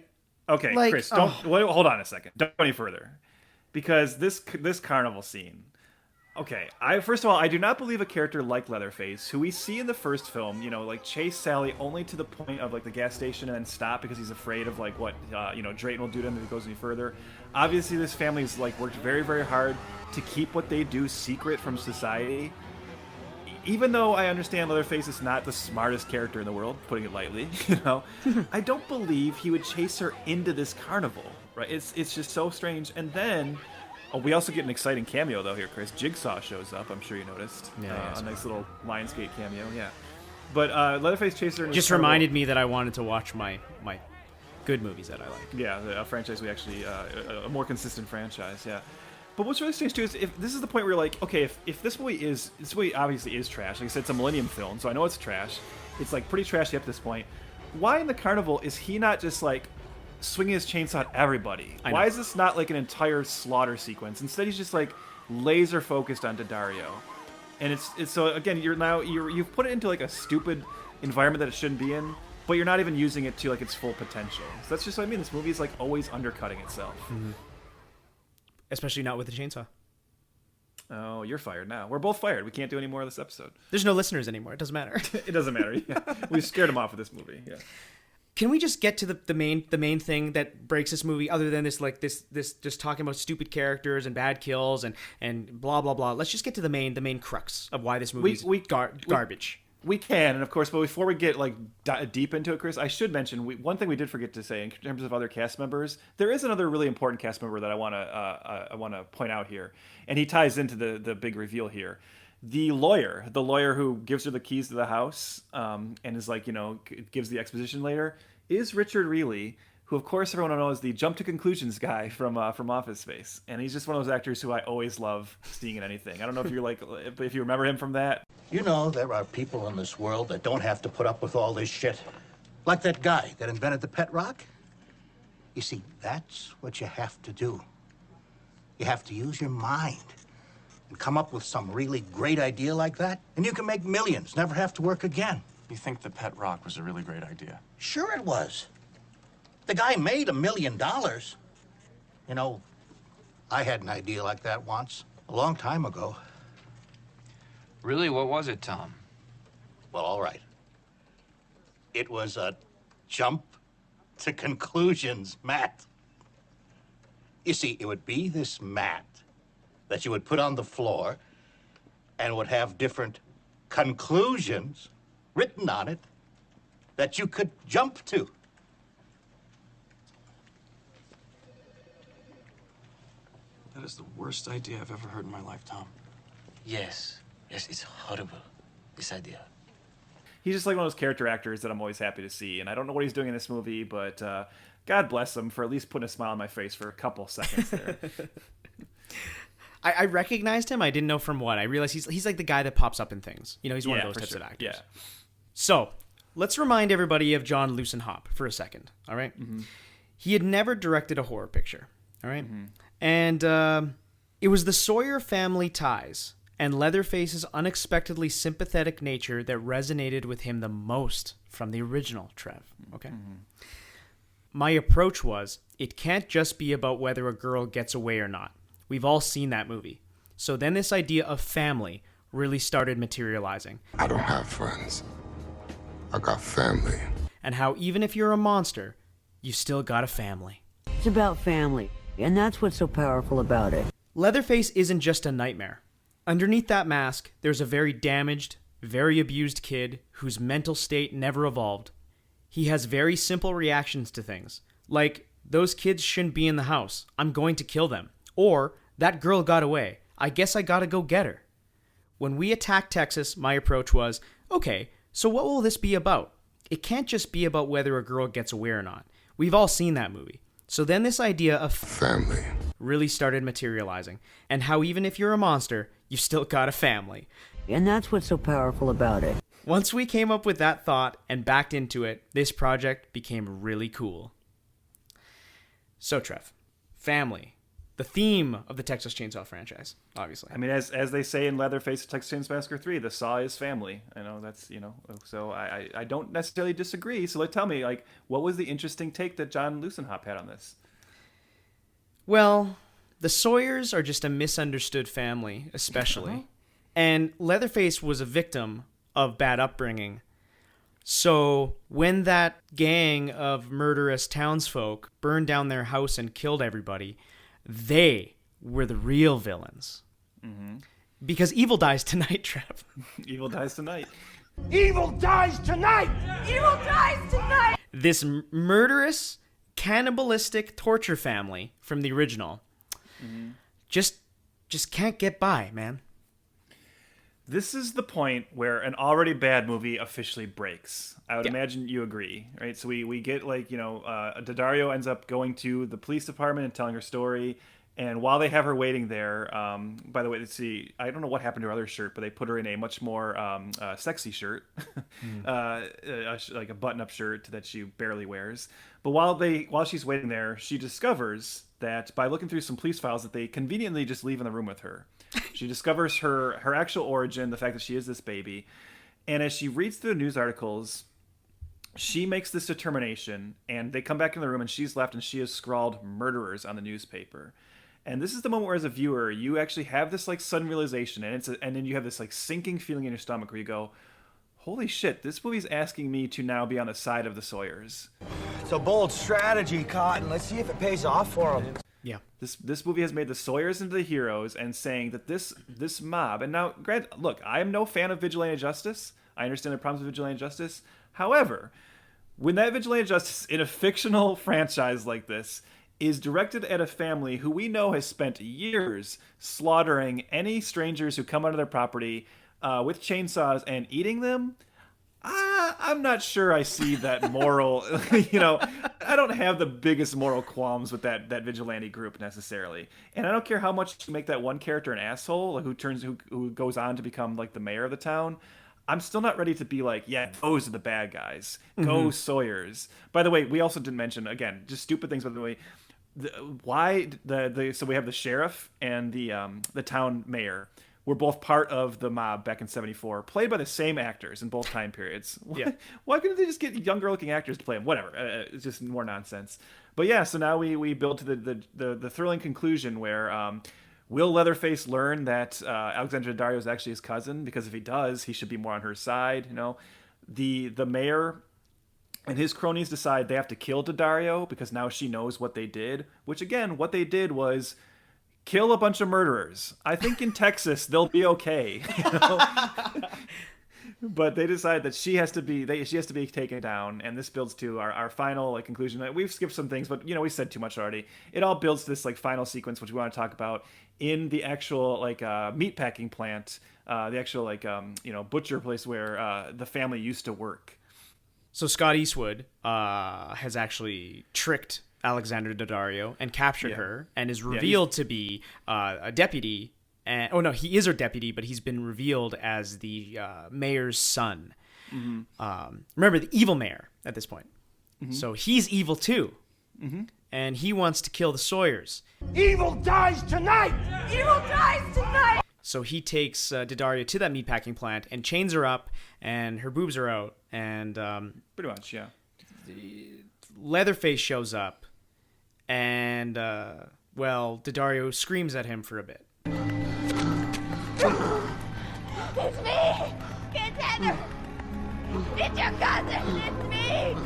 okay, like, Chris, hold on a second. Don't go any further, because this carnival scene. Okay, first of all, I do not believe a character like Leatherface, who we see in the first film, like chase Sally only to the point of like the gas station and then stop because he's afraid of like what Drayton will do to him if he goes any further. Obviously, this family's like worked very, very hard to keep what they do secret from society. Even though I understand Leatherface is not the smartest character in the world, putting it lightly, I don't believe he would chase her into this carnival. Right? It's just so strange. And then. Oh, we also get an exciting cameo, though, here, Chris. Jigsaw shows up, I'm sure you noticed. A nice little Lionsgate cameo, yeah. But Leatherface chaser... Just reminded me that I wanted to watch my good movies that I like. Yeah, a franchise we actually... a more consistent franchise, yeah. But what's really strange, too, is if this is the point where you're like, okay, if this movie is... This movie obviously is trash. Like I said, it's a Millennium film, so I know it's trash. It's, like, pretty trashy up to this point. Why in the carnival is he not just, like... swinging his chainsaw at everybody? Why is this not like an entire slaughter sequence? Instead, he's just like laser focused on Daddario, and it's so again you've put it into like a stupid environment that it shouldn't be in, but you're not even using it to like its full potential. So that's just what I mean. This movie is like always undercutting itself, especially not with the chainsaw. Oh, you're fired now. We're both fired. We can't do any more of this episode. There's no listeners anymore. It doesn't matter. It doesn't matter. Yeah. We scared them off with this movie. Yeah. Can we just get to the main thing that breaks this movie, other than this just talking about stupid characters and bad kills and blah blah blah? Let's just get to the main crux of why this movie is garbage. We can, and of course, but before we get like deep into it, Chris, I should mention one thing we did forget to say in terms of other cast members. There is another really important cast member that I want to point out here, and he ties into the big reveal here. The lawyer who gives her the keys to the house, and is like, gives the exposition later, is Richard Reilly, who of course everyone knows the jump to conclusions guy from Office Space, and he's just one of those actors who I always love seeing in anything. I don't know if you remember him from that. There are people in this world that don't have to put up with all this shit, like that guy that invented the pet rock. You see, that's what you have to do. You have to use your mind. And come up with some really great idea like that, and you can make millions, never have to work again. You think the pet rock was a really great idea? Sure it was. The guy made $1 million. I had an idea like that once, a long time ago. Really? What was it, Tom? Well, all right. It was a jump to conclusions mat. You see, it would be this mat that you would put on the floor and would have different conclusions written on it that you could jump to. That is the worst idea I've ever heard in my life, Tom. Yes, it's horrible, this idea. He's just like one of those character actors that I'm always happy to see, and I don't know what he's doing in this movie, but God bless him for at least putting a smile on my face for a couple seconds there. I recognized him. I didn't know from what. I realized he's like the guy that pops up in things. He's one of those types of actors. Yeah. So let's remind everybody of John Lucenhop for a second. All right. Mm-hmm. He had never directed a horror picture. All right. Mm-hmm. And it was the Sawyer family ties and Leatherface's unexpectedly sympathetic nature that resonated with him the most from the original Trev. Okay. Mm-hmm. My approach was, it can't just be about whether a girl gets away or not. We've all seen that movie. So then this idea of family really started materializing. I don't have friends. I got family. And how even if you're a monster, you still got a family. It's about family, and that's what's so powerful about it. Leatherface isn't just a nightmare. Underneath that mask, there's a very damaged, very abused kid whose mental state never evolved. He has very simple reactions to things, like, those kids shouldn't be in the house. I'm going to kill them. Or, that girl got away. I guess I gotta go get her. When we attacked Texas, my approach was, okay, so what will this be about? It can't just be about whether a girl gets away or not. We've all seen that movie. So then this idea of family really started materializing, and how even if you're a monster, you've still got a family. And that's what's so powerful about it. Once we came up with that thought and backed into it, this project became really cool. So, Trev, family, the theme of the Texas Chainsaw franchise, obviously. I mean, as they say in Leatherface, Texas Chainsaw Massacre 3, the saw is family. I know that's, so I don't necessarily disagree. So tell me, like, what was the interesting take that John Lucenhop had on this? Well, the Sawyers are just a misunderstood family, especially. And Leatherface was a victim of bad upbringing. So when that gang of murderous townsfolk burned down their house and killed everybody, they were the real villains. Mm-hmm. Because evil dies tonight, Trev. Evil dies tonight. Evil dies tonight! Evil dies tonight! This murderous, cannibalistic torture family from the original just can't get by, man. This is the point where an already bad movie officially breaks. I would imagine you agree, right? So we get Daddario ends up going to the police department and telling her story. And while they have her waiting there, by the way, let's see, I don't know what happened to her other shirt, but they put her in a much more sexy shirt, like a button-up shirt that she barely wears. But while she's waiting there, she discovers that by looking through some police files that they conveniently just leave in the room with her. She discovers her actual origin, the fact that she is this baby. And as she reads through the news articles, she makes this determination, and they come back in the room, and she's left, and she has scrawled murderers on the newspaper. And this is the moment where, as a viewer, you actually have this like sudden realization, and then you have this like sinking feeling in your stomach where you go, holy shit, this movie's asking me to now be on the side of the Sawyers. It's a bold strategy, Cotton. Let's see if it pays off for them. Yeah. This movie has made the Sawyers into the heroes and saying that this mob, and now, look, I am no fan of vigilante justice. I understand the problems with vigilante justice. However, when that vigilante justice in a fictional franchise like this is directed at a family who we know has spent years slaughtering any strangers who come onto their property with chainsaws and eating them, I'm not sure I see that moral, I don't have the biggest moral qualms with that vigilante group necessarily. And I don't care how much you make that one character an asshole, like who goes on to become like the mayor of the town. I'm still not ready to be like, yeah, those are the bad guys. Go Sawyers. By the way, we also didn't mention, again, just stupid things, by the way, so we have the sheriff and the town mayor were both part of the mob back in 1974, played by the same actors in both time periods. Why couldn't they just get younger looking actors to play them? Whatever. It's just more nonsense. But yeah, so now we build to the thrilling conclusion where will Leatherface learn that Alexandra Daddario is actually his cousin? Because if he does, he should be more on her side. The mayor and his cronies decide they have to kill Daddario because now she knows what they did. Which again, what they did was kill a bunch of murderers. I think in Texas they'll be okay, But they decide that she has to be taken down, and this builds to our final conclusion. We've skipped some things, but we said too much already. It all builds to this final sequence, which we want to talk about in the actual meatpacking plant, the actual butcher place where the family used to work. So Scott Eastwood has actually tricked Alexandra Daddario and captured her, and is revealed to be a deputy. He is her deputy, but he's been revealed as the mayor's son. Mm-hmm. Remember, the evil mayor at this point. Mm-hmm. So he's evil too. Mm-hmm. And he wants to kill the Sawyers. Evil dies tonight! Evil dies tonight! So he takes Daddario to that meatpacking plant and chains her up, and her boobs are out. And pretty much, yeah. Leatherface shows up, and Daddario screams at him for a bit. It's me! It's Heather! It's your cousin! It's me!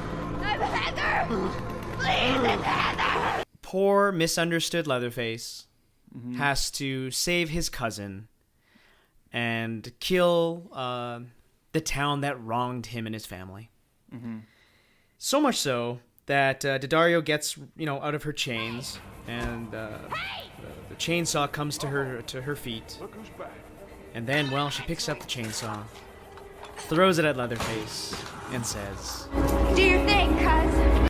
I'm Heather! Please, it's Heather! Poor, misunderstood Leatherface has to save his cousin and kill the town that wronged him and his family. Mm-hmm. So much so that Daddario gets out of her chains, and the chainsaw comes to her feet. And then, she picks up the chainsaw, throws it at Leatherface, and says, "Do your thing, cuz."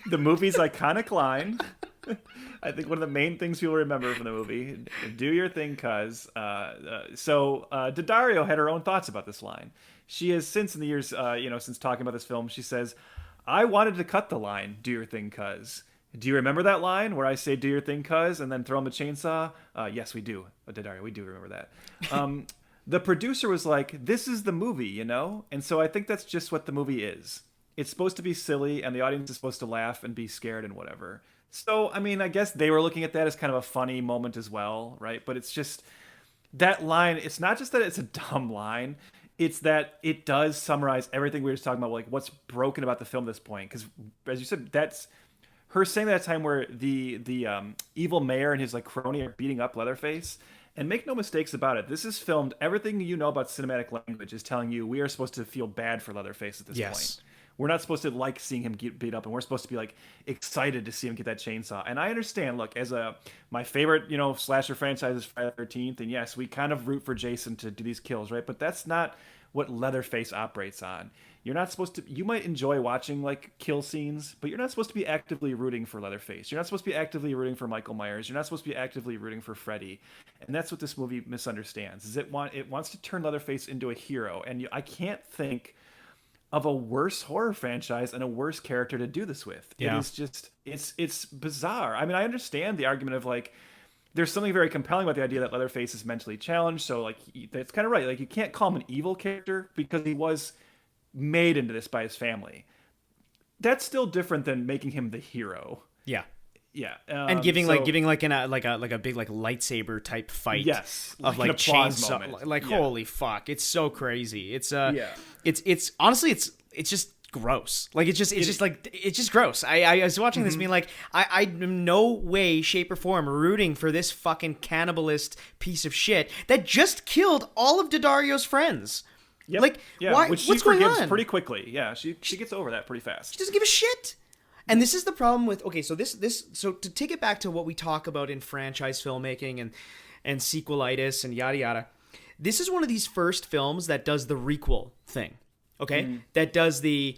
The movie's iconic line, I think one of the main things people remember from the movie, do your thing, cuz. So Daddario had her own thoughts about this line. She has since in the years, since talking about this film, she says, I wanted to cut the line, do your thing, cuz. Do you remember that line where I say, do your thing, cuz, and then throw him a chainsaw? Yes, we do. Daddario, we do remember that. The producer was like, this is the movie, you know? And so I think that's just what the movie is. It's supposed to be silly, and the audience is supposed to laugh and be scared and whatever. So, I mean, I guess they were looking at that as kind of a funny moment as well, right? But it's just, that line, it's not just that it's a dumb line, it's that it does summarize everything we were just talking about, like what's broken about the film at this point. Because, as you said, that's her saying that time where the evil mayor and his like crony are beating up Leatherface. And make no mistakes about it, this is filmed, everything you know about cinematic language is telling you we are supposed to feel bad for Leatherface at this point. We're not supposed to like seeing him get beat up, and we're supposed to be like excited to see him get that chainsaw. And I understand, look, as my favorite, slasher franchise is Friday the 13th, and yes, we kind of root for Jason to do these kills, right? But that's not what Leatherface operates on. You're not supposed to, you might enjoy watching like kill scenes, but you're not supposed to be actively rooting for Leatherface. You're not supposed to be actively rooting for Michael Myers. You're not supposed to be actively rooting for Freddy. And that's what this movie misunderstands, is it wants to turn Leatherface into a hero. And I can't think of a worse horror franchise and a worse character to do this with. Yeah. It is just, it's bizarre. I mean, I understand the argument of like, there's something very compelling about the idea that Leatherface is mentally challenged. So like, that's kind of right. Like you can't call him an evil character because he was made into this by his family. That's still different than making him the hero. Yeah. Yeah. And giving a big like lightsaber type fight. Yes. Of like chainsaw. Like holy fuck. It's so crazy. It's it's honestly it's just gross. Like it's just gross. I was watching this being like, I'm in no way, shape, or form rooting for this fucking cannibalist piece of shit that just killed all of Daddario's friends. Yep. Like, why? Which she what's going forgives on? pretty quickly. Yeah, she gets over that pretty fast. She doesn't give a shit. And this is the problem with, okay, so so to take it back to what we talk about in franchise filmmaking and sequelitis and yada yada, this is one of these first films that does the requel thing, okay? Mm-hmm. That does the,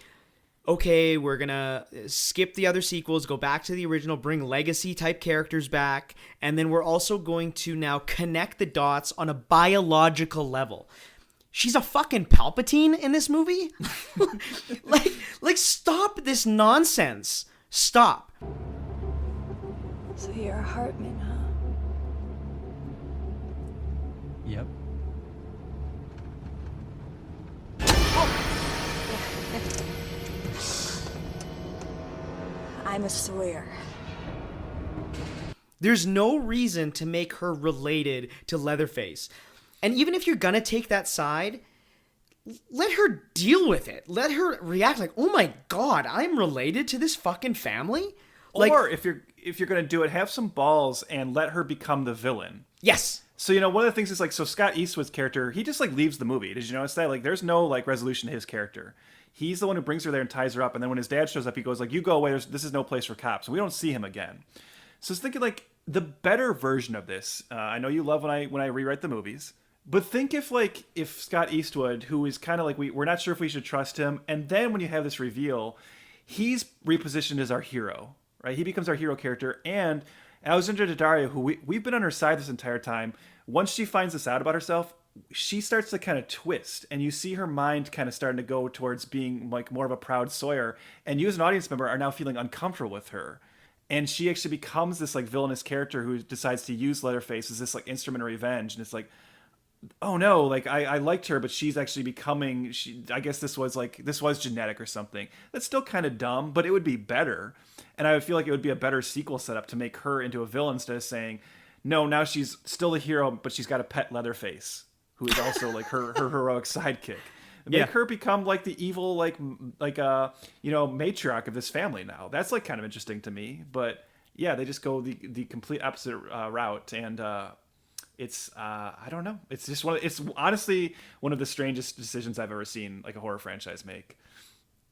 okay, we're gonna skip the other sequels, go back to the original, bring legacy type characters back, and then we're also going to now connect the dots on a biological level. She's a fucking Palpatine in this movie? like stop this nonsense. Stop. So you're a Hartman, huh? Yep. I'm a Sawyer. There's no reason to make her related to Leatherface. And even if you're gonna take that side, let her deal with it. Let her react like, oh my god, I'm related to this fucking family? Like, or if you're gonna do it, have some balls and let her become the villain. Yes. So, one of the things is like, so Scott Eastwood's character, he just like leaves the movie. Did you notice that? Like, there's no like resolution to his character. He's the one who brings her there and ties her up. And then when his dad shows up, he goes like, you go away. This is no place for cops. We don't see him again. So I was thinking like the better version of this. I know you love when I rewrite the movies. But think if Scott Eastwood, who is kind of like, we're not sure if we should trust him, and then when you have this reveal, he's repositioned as our hero, right? He becomes our hero character, and Alexandra Daddario, who we've been on her side this entire time, once she finds this out about herself, she starts to kind of twist, and you see her mind kind of starting to go towards being like more of a proud Sawyer, and you as an audience member are now feeling uncomfortable with her. And she actually becomes this like villainous character who decides to use Leatherface as this like instrument of revenge, and it's like, oh no, like I liked her, but she's actually becoming, I guess this was genetic or something. That's still kind of dumb, but it would be better. And I would feel like it would be a better sequel setup to make her into a villain instead of saying, no, now she's still a hero, but she's got a pet Leatherface, who is also like her heroic sidekick. Make her become like the evil, matriarch of this family now. That's like kind of interesting to me. But yeah, they just go the complete opposite route. And, it's I don't know. It's just it's honestly one of the strangest decisions I've ever seen like a horror franchise make.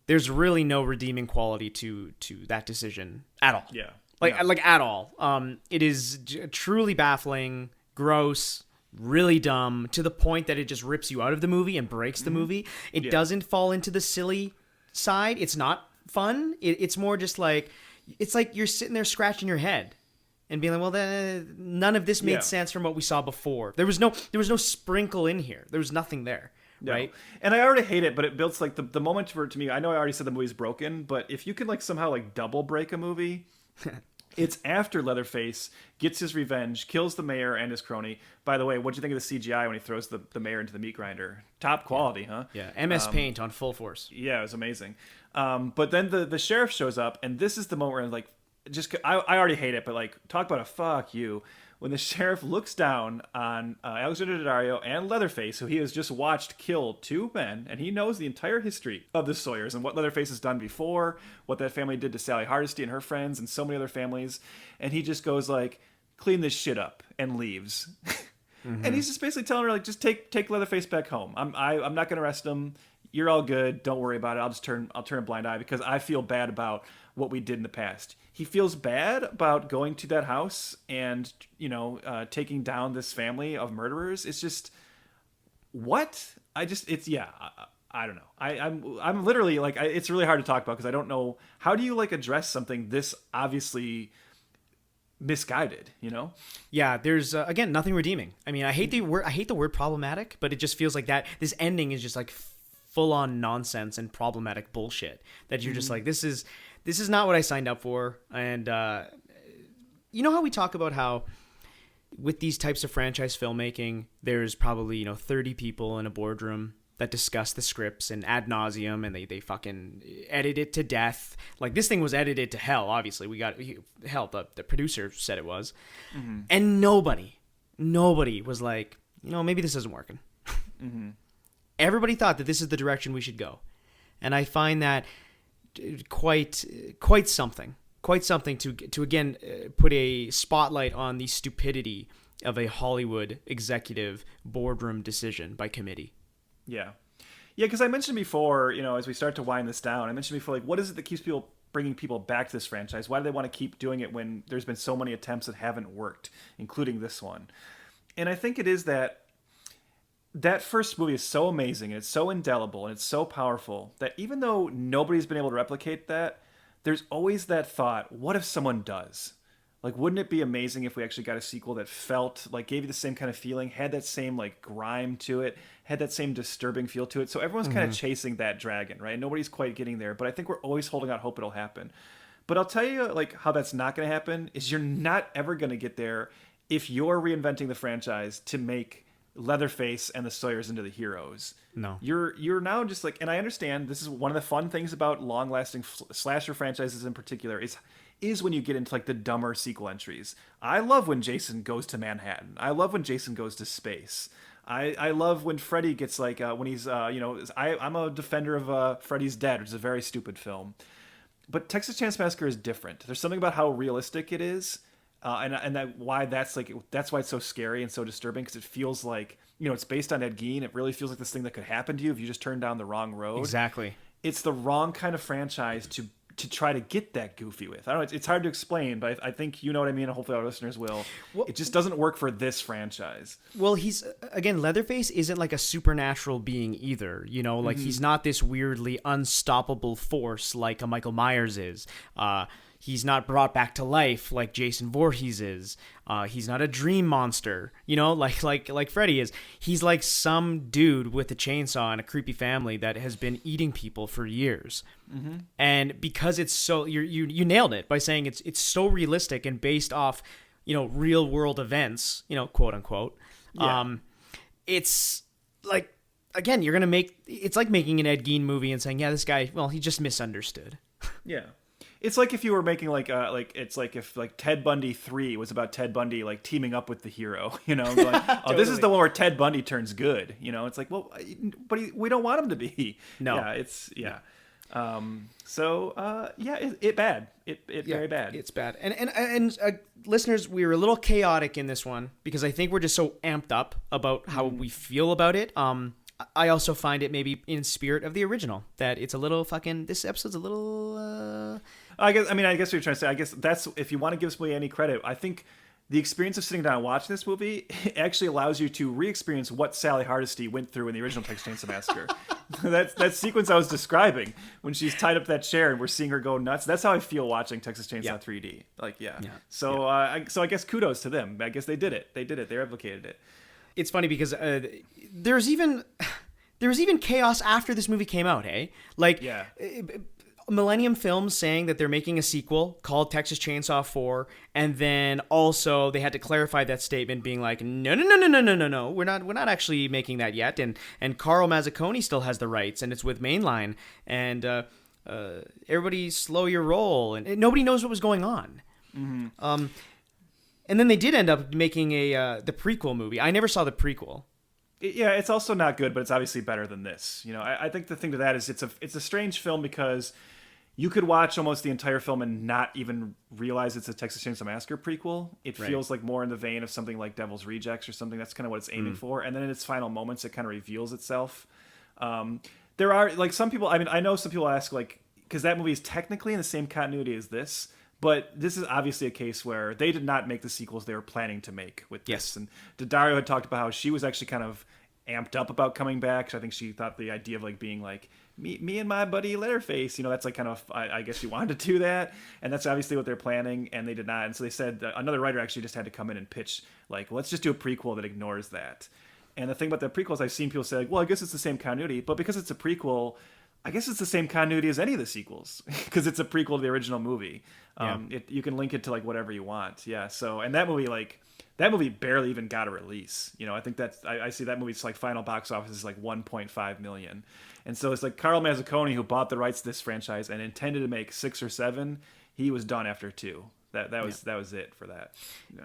There's really no redeeming quality to that decision at all. Yeah. Like at all. It is truly baffling, gross, really dumb, to the point that it just rips you out of the movie and breaks the movie. It doesn't fall into the silly side. It's not fun. It's more just like, it's like you're sitting there scratching your head and being like, well, none of this made Yeah. sense from what we saw before. There was no sprinkle in here. There was nothing there, No. right? And I already hate it, but it builds like the moment for it to me. I know I already said the movie's broken, but if you can like somehow like double break a movie, it's after Leatherface gets his revenge, kills the mayor and his crony. By the way, what'd you think of the CGI when he throws the mayor into the meat grinder? Top quality, huh? Yeah, MS Paint on full force. Yeah, it was amazing. But then the sheriff shows up, and this is the moment where like, I already hate it, but like, talk about a fuck you. When the sheriff looks down on Alexander Daddario and Leatherface, who he has just watched kill two men, and he knows the entire history of the Sawyers and what Leatherface has done before, what that family did to Sally Hardesty and her friends and so many other families, and he just goes like, clean this shit up, and leaves. And he's just basically telling her like, just take Leatherface back home. I'm not gonna arrest him. You're all good. Don't worry about it. I'll turn a blind eye because I feel bad about what we did in the past. He feels bad about going to that house and, taking down this family of murderers. It's just, what? I don't know. I'm literally like, it's really hard to talk about because I don't know, how do you like address something this obviously misguided, Yeah, there's again nothing redeeming. I mean, I hate the word problematic, but it just feels like that this ending is just like full on nonsense and problematic bullshit that you're just like, this is not what I signed up for. And you know how we talk about how with these types of franchise filmmaking, there's probably 30 people in a boardroom that discuss the scripts and ad nauseum, and they fucking edit it to death. Like, this thing was edited to hell. Obviously, the producer said it was, and nobody was like, maybe this isn't working. Everybody thought that this is the direction we should go, and I find that quite something to again put a spotlight on the stupidity of a Hollywood executive boardroom decision by committee. Yeah, because I mentioned before, as we start to wind this down, I mentioned before, like, what is it that keeps bringing people back to this franchise? Why do they want to keep doing it when there's been so many attempts that haven't worked, including this one? And I think it is that first movie is so amazing, and it's so indelible, and it's so powerful that even though nobody's been able to replicate that, there's always that thought, what if someone does? Like, wouldn't it be amazing if we actually got a sequel that felt like, gave you the same kind of feeling, had that same like grime to it, had that same disturbing feel to it? So everyone's kind of chasing that dragon, right? Nobody's quite getting there, but I think we're always holding out hope it'll happen. But I'll tell you, like, how that's not going to happen is you're not ever going to get there if you're reinventing the franchise to make Leatherface and the Sawyers into the heroes. No, you're now just like, and I understand this is one of the fun things about long-lasting slasher franchises in particular is when you get into like the dumber sequel entries. I love when Jason goes to Manhattan. I love when Jason goes to space. I love when Freddy gets like when he's I'm a defender of Freddy's Dead, which is a very stupid film. But Texas Chainsaw Massacre is different. There's something about how realistic it is, and that's why it's so scary and so disturbing, because it feels like it's based on Ed Gein. It really feels like this thing that could happen to you if you just turned down the wrong road. Exactly. It's the wrong kind of franchise to try to get that goofy with. I don't know, it's hard to explain, but I think you know what I mean, and hopefully our listeners will. Well, it just doesn't work for this franchise. Well, Leatherface isn't like a supernatural being either, like he's not this weirdly unstoppable force like a Michael Myers is. He's not brought back to life like Jason Voorhees is. He's not a dream monster, like Freddy is. He's like some dude with a chainsaw and a creepy family that has been eating people for years. And because it's so, you nailed it by saying it's so realistic and based off, real world events, quote unquote. Yeah. It's like, again, it's like making an Ed Gein movie and saying, yeah, this guy, well, he just misunderstood. Yeah. It's like if you were making it's like if like Ted Bundy 3 was about Ted Bundy like teaming up with the hero, like, totally. This is the one where Ted Bundy turns good, it's like, well, but we don't want him to be. No. Yeah, it bad. It very bad. It's bad. And listeners, we were a little chaotic in this one because I think we're just so amped up about how we feel about it. I also find it maybe in spirit of the original that it's a little this episode's a little. I guess what you're trying to say. I guess that's, if you want to give somebody any credit, I think the experience of sitting down and watching this movie actually allows you to re-experience what Sally Hardesty went through in the original Texas Chainsaw Massacre. that sequence I was describing when she's tied up to that chair and we're seeing her go nuts. That's how I feel watching Texas Chainsaw 3D. So I guess kudos to them. I guess they did it. They replicated it. It's funny because there was even chaos after this movie came out. Hey, Millennium Films saying that they're making a sequel called Texas Chainsaw 4, and then also they had to clarify that statement, being like, no, we're not actually making that yet, and Carl Mazzacone still has the rights, and it's with Mainline, and everybody slow your roll, and nobody knows what was going on. Mm-hmm. And then they did end up making the prequel movie. I never saw the prequel. Yeah, it's also not good, but it's obviously better than this. I think the thing to that is it's a strange film because you could watch almost the entire film and not even realize it's a Texas Chainsaw Massacre prequel. It feels like more in the vein of something like Devil's Rejects or something. That's kind of what it's aiming for. And then in its final moments, it kind of reveals itself. There are some people. I mean, I know some people ask because that movie is technically in the same continuity as this. But this is obviously a case where they did not make the sequels they were planning to make with this. And Daddario had talked about how she was actually kind of amped up about coming back. So I think she thought the idea of being me and my buddy Leatherface, that's kind of, I guess she wanted to do that. And that's obviously what they're planning. And they did not. And so they said another writer actually just had to come in and pitch, let's just do a prequel that ignores that. And the thing about the prequels, I've seen people say, well, I guess it's the same continuity. But because it's a prequel, I guess it's the same continuity as any of the sequels because it's a prequel to the original movie. You can link it to whatever you want. Yeah. So, and that movie barely even got a release. I think I see that movie's final box office is 1.5 million. And so it's Carl Mazzacone, who bought the rights to this franchise and intended to make 6 or 7. He was done after 2. That was it for that.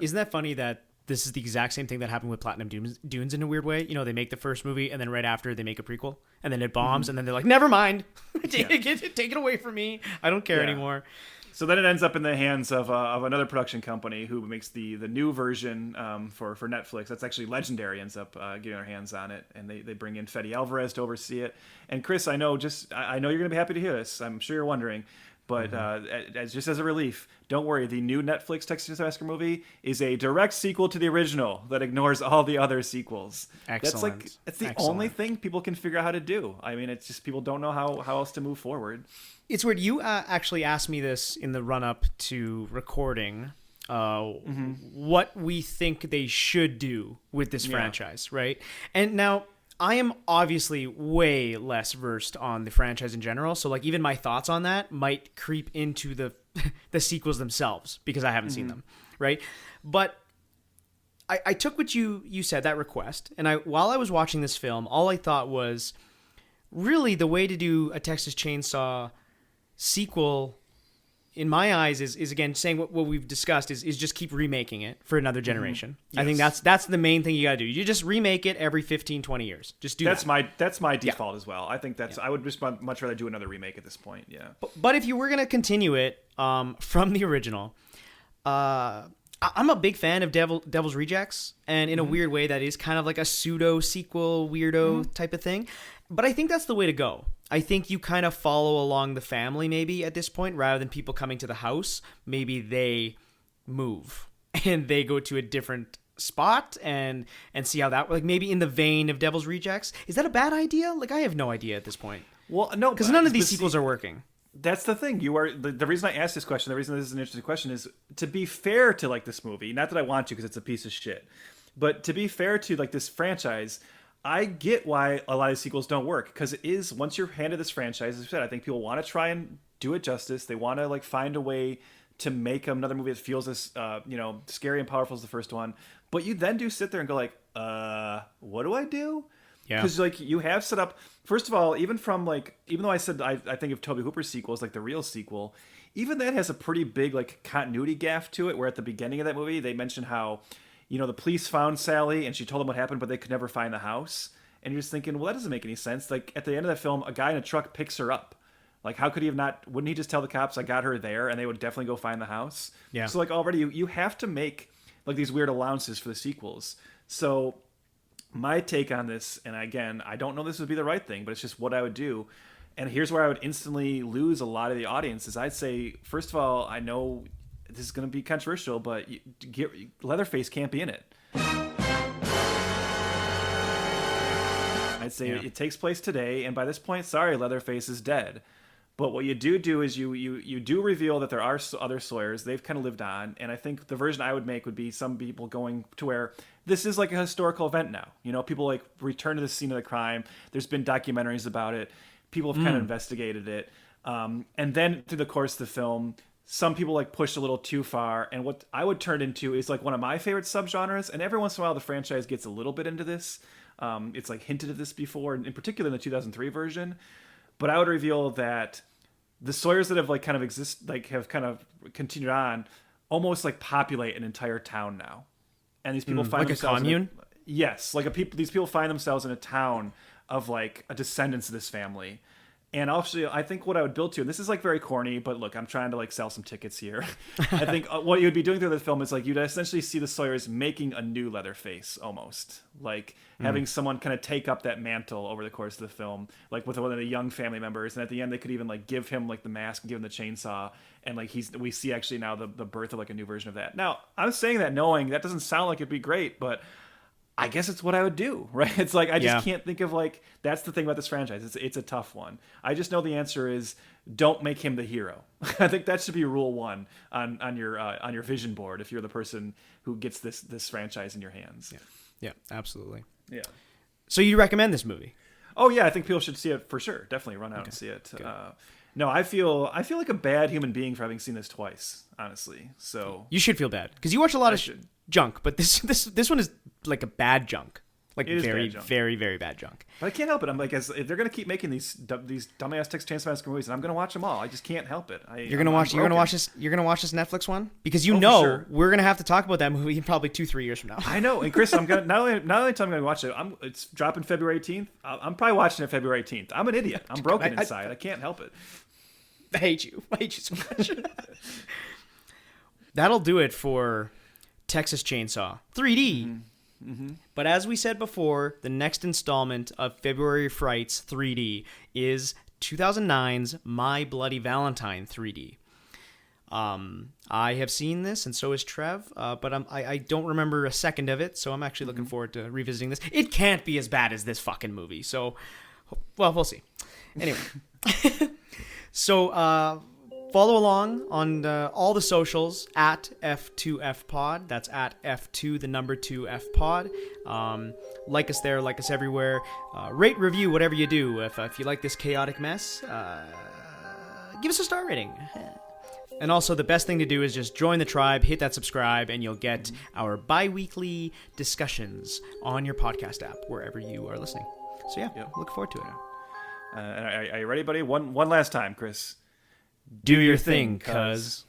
Isn't that funny that this is the exact same thing that happened with Platinum Dunes in a weird way? They make the first movie and then right after they make a prequel and then it bombs and then they're like, never mind, take it away from me. I don't care anymore. So then it ends up in the hands of another production company who makes the new version for Netflix. That's actually Legendary ends up getting their hands on it, and they bring in Fede Alvarez to oversee it. And Chris, I know you're going to be happy to hear this. I'm sure you're wondering, but just as a relief, don't worry. The new Netflix Texas Chainsaw Massacre movie is a direct sequel to the original that ignores all the other sequels. Excellent. That's the only thing people can figure out how to do. I mean, it's just people don't know how else to move forward. It's weird. You actually asked me this in the run-up to recording, what we think they should do with this franchise, right? And now, I am obviously way less versed on the franchise in general, so even my thoughts on that might creep into the sequels themselves, because I haven't seen them, right? But I took what you said, that request, and while I was watching this film, all I thought was, really the way to do a Texas Chainsaw sequel in my eyes is again saying what we've discussed is just keep remaking it for another generation. Yes. I think that's the main thing you got to do. You just remake it every 15-20 years. Just do that's my default as well. I think I would just much rather do another remake at this point. Yeah. But if you were going to continue it from the original, I'm a big fan of Devil's Rejects, and in a weird way that is kind of like a pseudo sequel weirdo type of thing. But I think that's the way to go. I think you kind of follow along the family maybe at this point, rather than people coming to the house. Maybe they move and they go to a different spot and see how that, maybe in the vein of Devil's Rejects. Is that a bad idea? I have no idea at this point. Well, no, because none of these sequels are working. That's the thing. You are the reason I asked this question. The reason this is an interesting question is to be fair to this movie. Not that I want to, because it's a piece of shit, but to be fair to this franchise. I get why a lot of sequels don't work, because it is, once you're handed this franchise, as I said, I think people want to try and do it justice. They want to find a way to make another movie that feels as scary and powerful as the first one. But you then do sit there and go what do I do? Yeah. Because you have set up, first of all, even though I said I think of Tobe Hooper's sequel as the real sequel, even that has a pretty big continuity gaffe to it, where at the beginning of that movie they mention how the police found Sally and she told them what happened, but they could never find the house. And you're just thinking, well, that doesn't make any sense. At the end of that film, a guy in a truck picks her up. How could he have not? Wouldn't he just tell the cops, I got her there, and they would definitely go find the house? Yeah. So already you have to make these weird allowances for the sequels. So my take on this, and again, I don't know this would be the right thing, but it's just what I would do. And here's where I would instantly lose a lot of the audience is I'd say, first of all, I know this is going to be controversial, but Leatherface can't be in it. I'd say it takes place today, and by this point, sorry, Leatherface is dead. But what you do is you do reveal that there are other Sawyers. They've kind of lived on, and I think the version I would make would be some people going to where this is like a historical event now. You know, people like return to the scene of the crime. There's been documentaries about it. People have kind of investigated it. And then through the course of the film, some people like push a little too far. And what I would turn into is like one of my favorite subgenres. And every once in a while, the franchise gets a little bit into this. It's like hinted at this before, in particular in the 2003 version. But I would reveal that the Sawyers that have like kind of have kind of continued on, almost like populate an entire town now. And these people find like themselves a commune. Yes, like these people find themselves in a town of like a descendants of this family. And actually, I think what I would build to, and this is like very corny, but look, I'm trying to like sell some tickets here. I think what you would be doing through the film is like you'd essentially see the Sawyers making a new Leatherface, almost like having someone kind of take up that mantle over the course of the film, like with one of the young family members. And at the end, they could even like give him like the mask and give him the chainsaw, and like we see actually now the birth of like a new version of that. Now, I'm saying that knowing that doesn't sound like it'd be great, but I guess it's what I would do, right? It's like I just can't think of like that's the thing about this franchise. It's a tough one. I just know the answer is don't make him the hero. I think that should be rule one on your vision board if you're the person who gets this franchise in your hands. Yeah, absolutely. Yeah. So you recommend this movie? Oh yeah, I think people should see it for sure. Definitely run out and see it. No, I feel like a bad human being for having seen this twice, honestly. So you should feel bad because you watch a lot of junk, but this one is like a bad junk, like very, very, very bad junk. But I can't help it. I'm like, if they're gonna keep making these dumbass Texas Chainsaw Massacre movies, and I'm gonna watch them all. I just can't help it. You're gonna watch this Netflix one because we're gonna have to talk about that movie in probably 2-3 years from now. I know. And Chris, I'm gonna not only time I'm gonna watch it. It's dropping February 18th. I'm probably watching it February 18th. I'm an idiot. I'm broken inside. I can't help it. I hate you so much. That'll do it for Texas Chainsaw 3D. But as we said before, the next installment of February Frights 3D is 2009's My Bloody Valentine 3D. I have seen this, and so has Trev, but I don't remember a second of it, so I'm actually looking forward to revisiting this. It can't be as bad as this fucking movie, so, well, we'll see. Anyway. So, follow along on all the socials at F2FPod. That's at F2, the number 2FPod. Like us there, like us everywhere. Rate, review, whatever you do. If you like this chaotic mess, give us a star rating. And also, the best thing to do is just join the tribe, hit that subscribe, and you'll get our bi-weekly discussions on your podcast app, wherever you are listening. So, yeah, look forward to it. Are you ready, buddy? One last time, Chris. Do your thing, cuz.